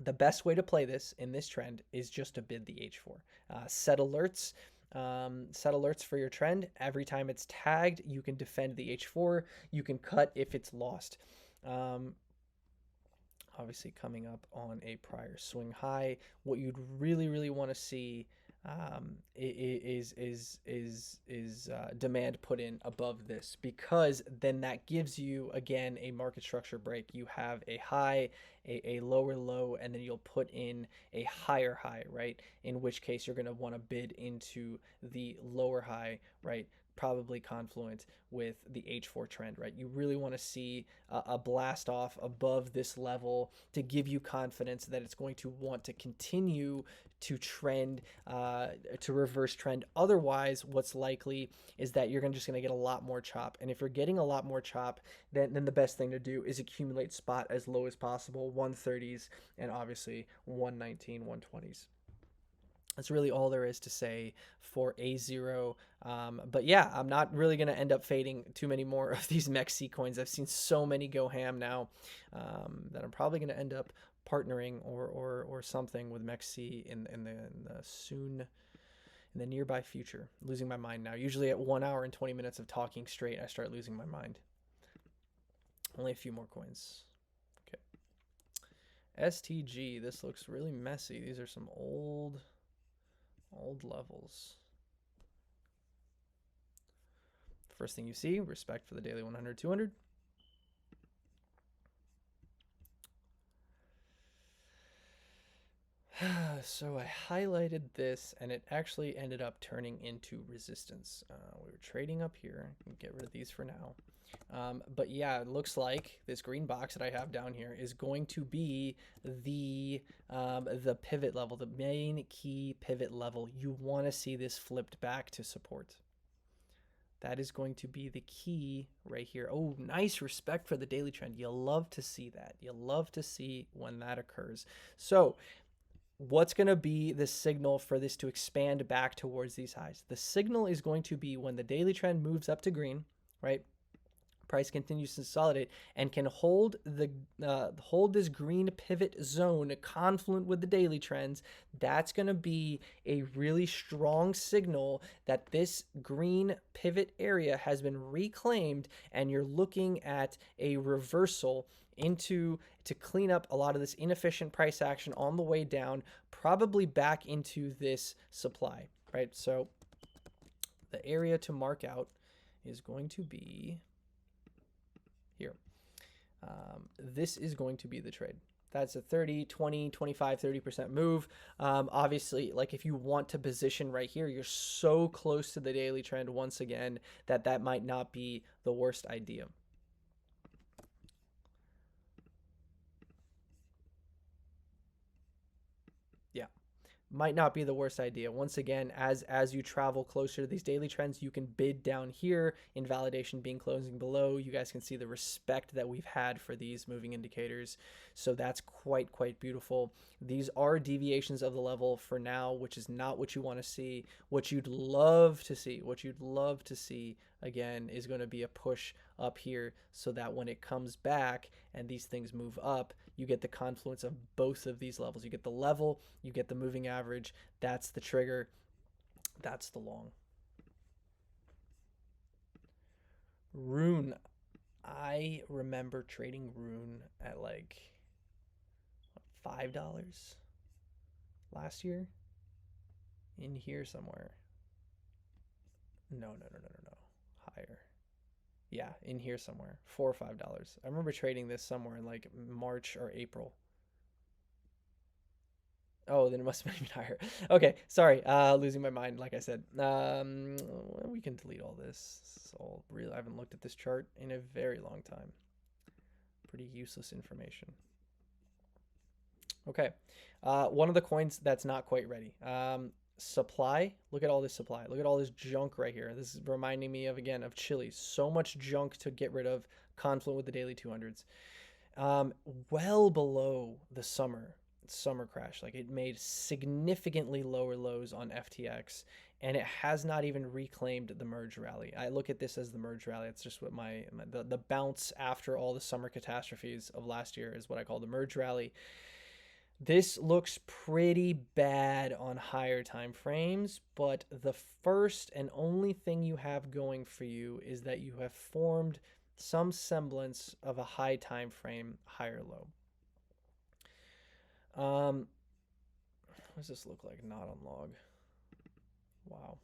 The best way to play this in this trend is just to bid the H4. Set alerts. Set alerts for your trend. Every time it's tagged, you can defend the H4. You can cut if it's lost. Obviously coming up on a prior swing high. What you'd really want to see is demand put in above this, because then that gives you again a market structure break. You have a high, a lower low, and then you'll put in a higher high, right? In which case you're going to want to bid into the lower high, right? Probably confluent with the H4 trend, right? You really want to see a blast off above this level to give you confidence that it's going to want to continue to trend, to reverse trend. Otherwise, what's likely is that you're just going to get a lot more chop. And if you're getting a lot more chop, then the best thing to do is accumulate spot as low as possible, 130s and obviously 119, 120s. That's really all there is to say for AZERO. But yeah, I'm not really going to end up fading too many more of these MEXC coins. I've seen so many go ham now that I'm probably going to end up partnering or something with MEXC in the nearby future. Losing my mind now. Usually at 1 hour and 20 minutes of talking straight, I start losing my mind. Only a few more coins. Okay. STG. This looks really messy. These are some old levels. First thing you see, respect for the daily 100, 200. So I highlighted this and it actually ended up turning into resistance. We were trading up here. I can get rid of these for now. But yeah, it looks like this green box that I have down here is going to be the pivot level, the main key pivot level. You want to see this flipped back to support. That is going to be the key right here. Oh, nice respect for the daily trend. You'll love to see that. You'll love to see when that occurs. So what's going to be the signal for this to expand back towards these highs? The signal is going to be when the daily trend moves up to green, right? Price continues to consolidate and can hold this green pivot zone confluent with the daily trends. That's going to be a really strong signal that this green pivot area has been reclaimed, and you're looking at a reversal to clean up a lot of this inefficient price action on the way down, probably back into this supply, right? So the area to mark out is going to be here. This is going to be the trade. That's a 30, 20, 25, 30% move. Obviously, like if you want to position right here, you're so close to the daily trend once again that might not be the worst idea. Yeah. Might not be the worst idea. Once again, as you travel closer to these daily trends, you can bid down here, invalidation being closing below. You guys can see the respect that we've had for these moving indicators. So that's quite beautiful. These are deviations of the level for now, which is not what you want to see. What you'd love to see, again, is going to be a push up here so that when it comes back and these things move up, you get the confluence of both of these levels. You get the level, you get the moving average. That's the trigger. That's the long. RUNE. I remember trading RUNE at like $5 last year. In here somewhere. No. Higher. Yeah, in here somewhere. $4 or $5. I remember trading this somewhere in like March or April. Oh, then it must have been even higher. Okay, sorry. Losing my mind, like I said. We can delete all this. So really, I haven't looked at this chart in a very long time. Pretty useless information. Okay, one of the coins that's not quite ready. Supply. Look at all this supply. Look at all this junk right here. This is reminding me of, again, of Chile. So much junk to get rid of, confluent with the daily 200s. Well below the summer crash. Like, it made significantly lower lows on FTX, and it has not even reclaimed the merge rally. I look at this as the merge rally. It's just what the bounce after all the summer catastrophes of last year is what I call the merge rally. This looks pretty bad on higher time frames, but the first and only thing you have going for you is that you have formed some semblance of a high time frame, higher low. What does this look like? Not on log. Wow.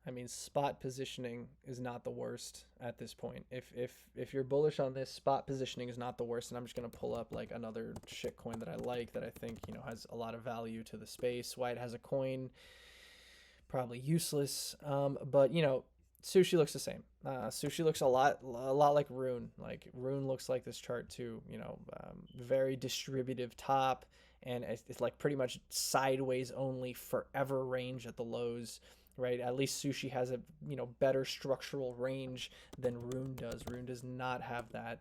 I mean, spot positioning is not the worst at this point. If you're bullish on this, spot positioning is not the worst. And I'm just going to pull up like another shit coin that I like, that I think, you know, has a lot of value to the space. Why it has a coin, probably useless. But, you know, Sushi looks the same. Sushi looks a lot like RUNE. Like RUNE looks like this chart too, you know, very distributive top. And it's like pretty much sideways only forever range at the lows. Right, at least Sushi has a, you know, better structural range than RUNE does. RUNE does not have that.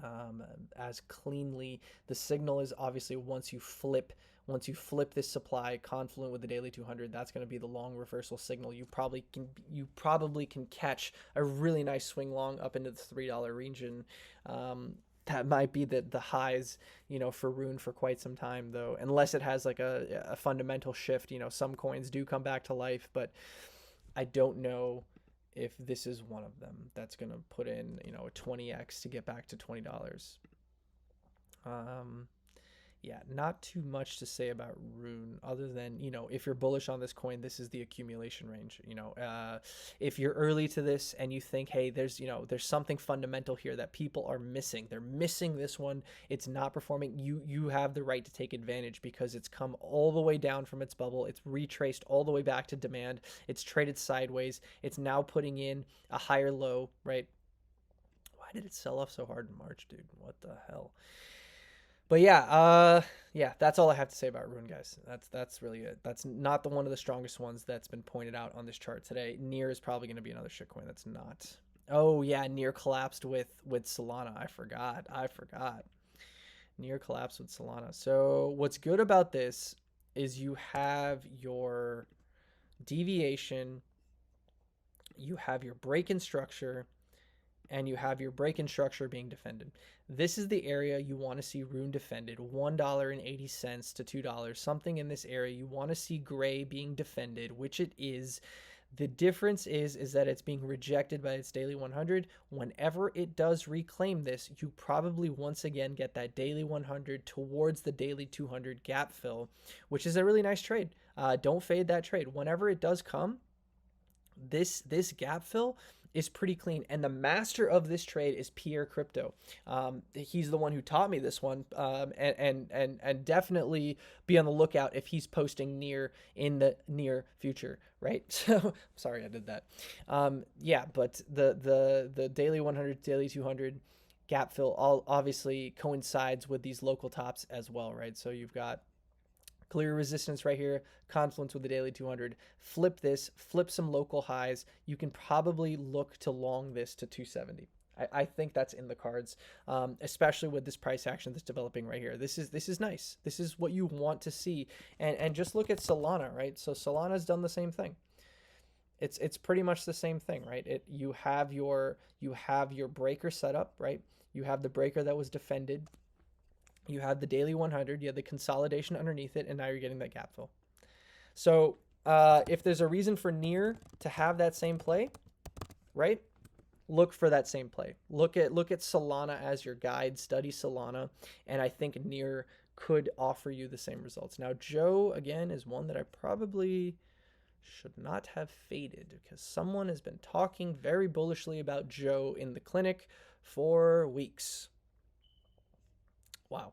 um, as cleanly. The signal is obviously once you flip this supply confluent with the daily 200, that's going to be the long reversal signal. You probably can catch a really nice swing long up into the $3 region. That might be the highs, for Rune for quite some time, though, unless it has like a fundamental shift. Some coins do come back to life, but I don't know if this is one of them that's going to put in, a 20x to get back to $20. Yeah, not too much to say about Rune other than, if you're bullish on this coin, this is the accumulation range. If you're early to this and you think, hey, there's something fundamental here that people are missing. They're missing this one. It's not performing. You have the right to take advantage because it's come all the way down from its bubble. It's retraced all the way back to demand. It's traded sideways. It's now putting in a higher low, right? Why did it sell off so hard in March, dude? What the hell? But yeah, that's all I have to say about Rune, guys. That's really it. That's not one of the strongest ones that's been pointed out on this chart today. Near is probably going to be another shitcoin that's not. Oh yeah, Near collapsed with Solana. I forgot. Near collapsed with Solana. So what's good about this is you have your deviation, you have your break-in structure, and you have your break-in structure being defended. This is the area you want to see Rune defended, $1.80 to $2, something in this area. You want to see gray being defended, which it is. The difference is that it's being rejected by its daily 100. Whenever it does reclaim this, you probably once again get that daily 100 towards the daily 200 gap fill, which is a really nice trade. Don't fade that trade. Whenever it does come, this gap fill is pretty clean, and the master of this trade is Pierre Crypto. He's the one who taught me this one, and definitely be on the lookout if he's posting Near in the near future, right? So sorry I did that. Yeah, but the daily 100, daily 200 gap fill all obviously coincides with these local tops as well, right? So you've got clear resistance right here, confluence with the daily 200. Flip this, flip some local highs. You can probably look to long this to 270. I think that's in the cards, especially with this price action that's developing right here. This is nice. This is what you want to see. And just look at Solana, right? So Solana's done the same thing. It's pretty much the same thing, right? You have your breaker set up, right? You have the breaker that was defended. You had the daily 100, you had the consolidation underneath it, and now you're getting that gap fill. So if there's a reason for Near to have that same play, right? Look for that same play. Look at Solana as your guide, study Solana, and I think Near could offer you the same results. Now, Joe, again, is one that I probably should not have faded because someone has been talking very bullishly about Joe in the clinic for weeks. Wow.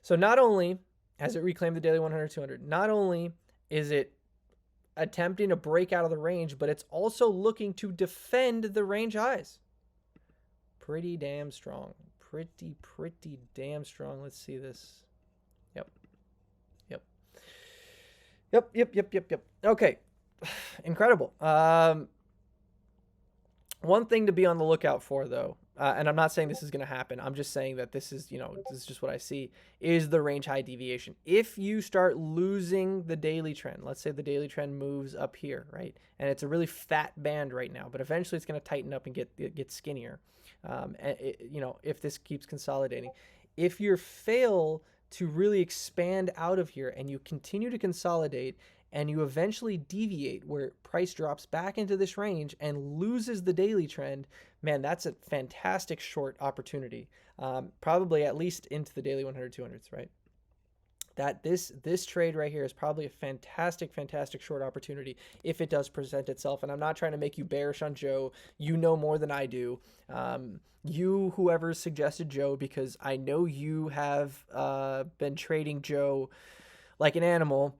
So not only has it reclaimed the daily 100, 200, not only is it attempting to break out of the range, but it's also looking to defend the range highs. Pretty damn strong. Pretty damn strong. Let's see this. Yep. Okay. Incredible. One thing to be on the lookout for, though, and I'm not saying this is going to happen. I'm just saying that this is just what I see, is the range high deviation. If you start losing the daily trend, let's say the daily trend moves up here, right? And it's a really fat band right now, but eventually it's going to tighten up and get skinnier. If this keeps consolidating. If you fail to really expand out of here and you continue to consolidate and you eventually deviate where price drops back into this range and loses the daily trend, man, that's a fantastic short opportunity. Probably at least into the daily 100, 200s, right? That this trade right here is probably a fantastic short opportunity if it does present itself. And I'm not trying to make you bearish on Joe. You know more than I do. Whoever suggested Joe, because I know you have been trading Joe like an animal.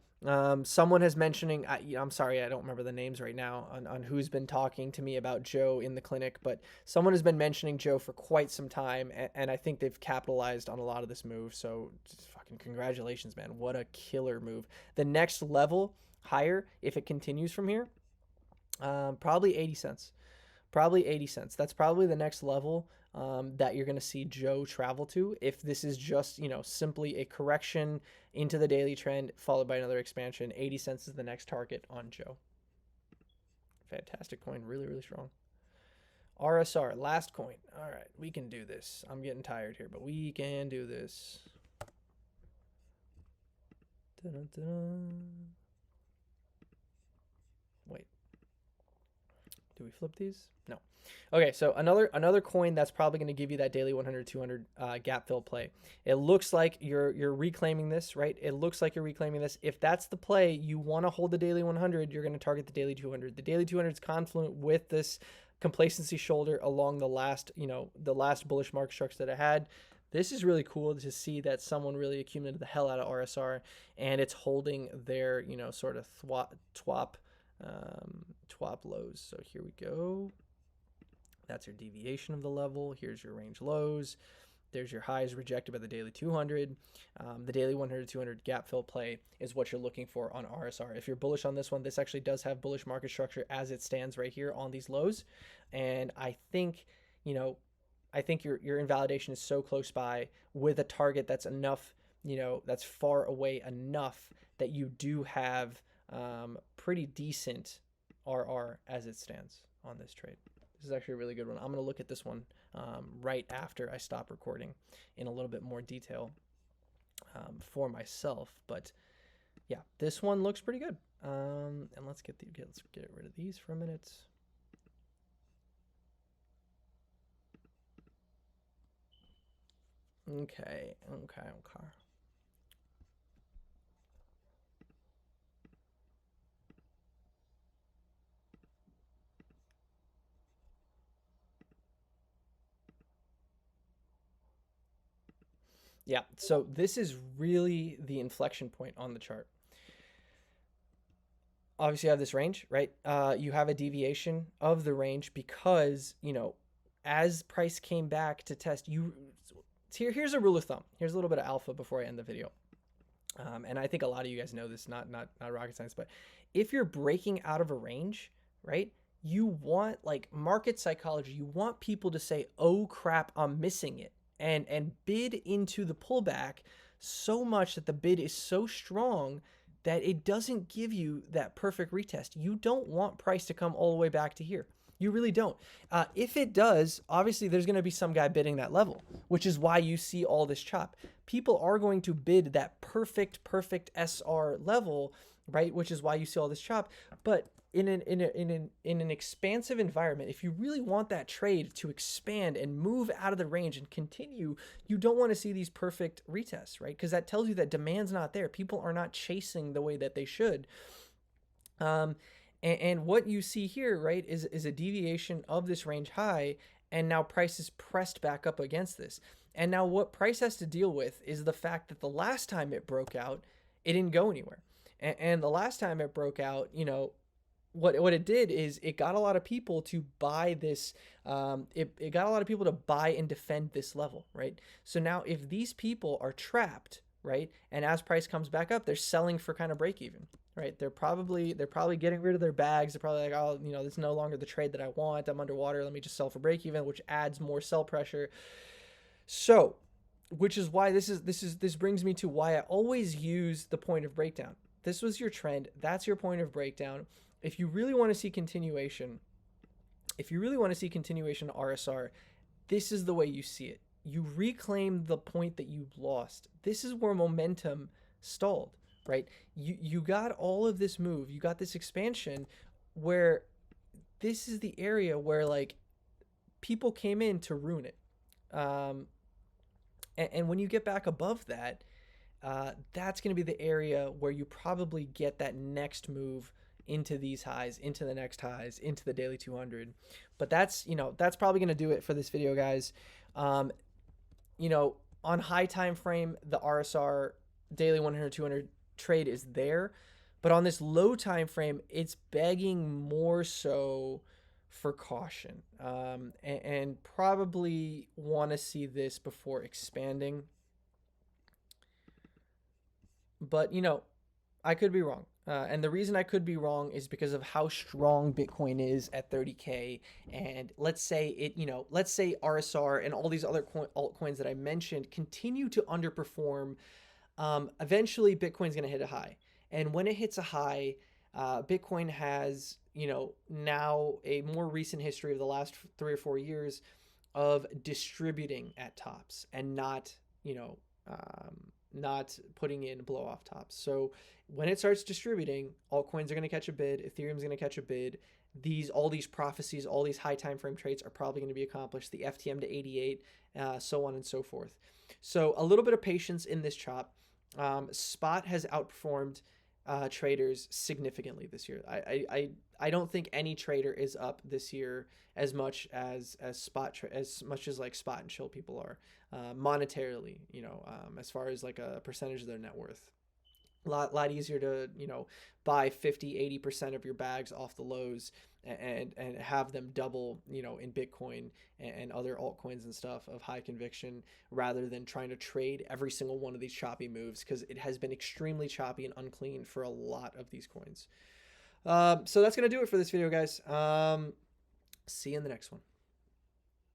Someone has mentioning, I'm sorry, I don't remember the names right now on who's been talking to me about Joe in the clinic, but someone has been mentioning Joe for quite some time, and I think they've capitalized on a lot of this move. So just fucking congratulations, man. What a killer move. The next level higher, if it continues from here, probably 80 cents. Probably 80 cents. That's probably the next level that you're going to see Joe travel to. If this is just, you know, simply a correction into the daily trend followed by another expansion, 80 cents is the next target on Joe. Fantastic coin. Really, really strong. RSR, last coin. All right, we can do this. I'm getting tired here, but we can do this. Wait. Do we flip these? No. Okay, so another coin that's probably going to give you that daily 100, 200 gap fill play. It looks like you're reclaiming this, right? It looks like you're reclaiming this. If that's the play, you want to hold the daily 100, you're going to target the daily 200. The daily 200 is confluent with this complacency shoulder along the last, you know, the last bullish market structure that I had. This is really cool to see that someone really accumulated the hell out of RSR, and it's holding their, you know, sort of TWAP lows. So here we go. That's your deviation of the level. Here's your range lows. There's your highs rejected by the daily 200. The daily 100, 200 gap fill play is what you're looking for on RSR. If you're bullish on this one, this actually does have bullish market structure as it stands right here on these lows. And I think, you know, I think your invalidation is so close by with a target that's enough, you know, that's far away enough that you do have pretty decent RR as it stands on this trade. This is actually a really good one. I'm going to look at this one right after I stop recording in a little bit more detail for myself. But yeah, this one looks pretty good. And let's get rid of these for a minute. Okay. Yeah, so this is really the inflection point on the chart. Obviously, you have this range, right? You have a deviation of the range because, you know, as price came back to test, here's a rule of thumb. Here's a little bit of alpha before I end the video. And I think a lot of you guys know this, not rocket science, but if you're breaking out of a range, right? You want, like, market psychology, you want people to say, oh crap, I'm missing it. And bid into the pullback so much that the bid is so strong that it doesn't give you that perfect retest. You don't want price to come all the way back to here. You really don't. If it does, obviously there's going to be some guy bidding that level, which is why you see all this chop. People are going to bid that perfect SR level, right? Which is why you see all this chop. But in an expansive environment, if you really want that trade to expand and move out of the range and continue, you don't want to see these perfect retests, right? Because that tells you that demand's not there. People are not chasing the way that they should. And what you see here, right, is a deviation of this range high, and now price is pressed back up against this. And now what price has to deal with is the fact that the last time it broke out, it didn't go anywhere. And the last time it broke out, you know, what it did is it got a lot of people to buy this. It got a lot of people to buy and defend this level, right? So now if these people are trapped, right, and as price comes back up, they're selling for kind of break even, right? They're probably getting rid of their bags. They're probably like, oh, you know, this is no longer the trade that I want. I'm underwater. Let me just sell for break even, which adds more sell pressure. So, which is why this brings me to why I always use the point of breakdown. This was your trend. That's your point of breakdown. If you really want to see continuation, RSR, this is the way you see it. You reclaim the point that you lost. This is where momentum stalled, right? You got all of this move. You got this expansion where this is the area where, like, people came in to ruin it. And when you get back above that, that's going to be the area where you probably get that next move into these highs, into the next highs, into the daily 200. But that's, you know, that's probably going to do it for this video, guys. You know, on high time frame, the RSR daily 100, 200 trade is there, but on this low time frame, it's begging more so for caution, and probably want to see this before expanding. But, you know, I could be wrong. And the reason I could be wrong is because of how strong Bitcoin is at 30K. And let's say let's say RSR and all these other altcoins that I mentioned continue to underperform. Eventually Bitcoin's going to hit a high. And when it hits a high, Bitcoin has, now a more recent history of the last 3 or 4 years of distributing at tops and not, not putting in blow off tops. So when it starts distributing, altcoins are going to catch a bid. Ethereum's going to catch a bid. All these prophecies, all these high time frame trades are probably going to be accomplished. The FTM to 88, so on and so forth. So a little bit of patience in this chop. Spot has outperformed traders significantly this year. I don't think any trader is up this year as much as like spot and chill people are monetarily, as far as like a percentage of their net worth. Lot easier to buy 50-80% of your bags off the lows and have them double in Bitcoin and other altcoins and stuff of high conviction, rather than trying to trade every single one of these choppy moves, because it has been extremely choppy and unclean for a lot of these coins. So that's gonna do it for this video, guys. See you in the next one.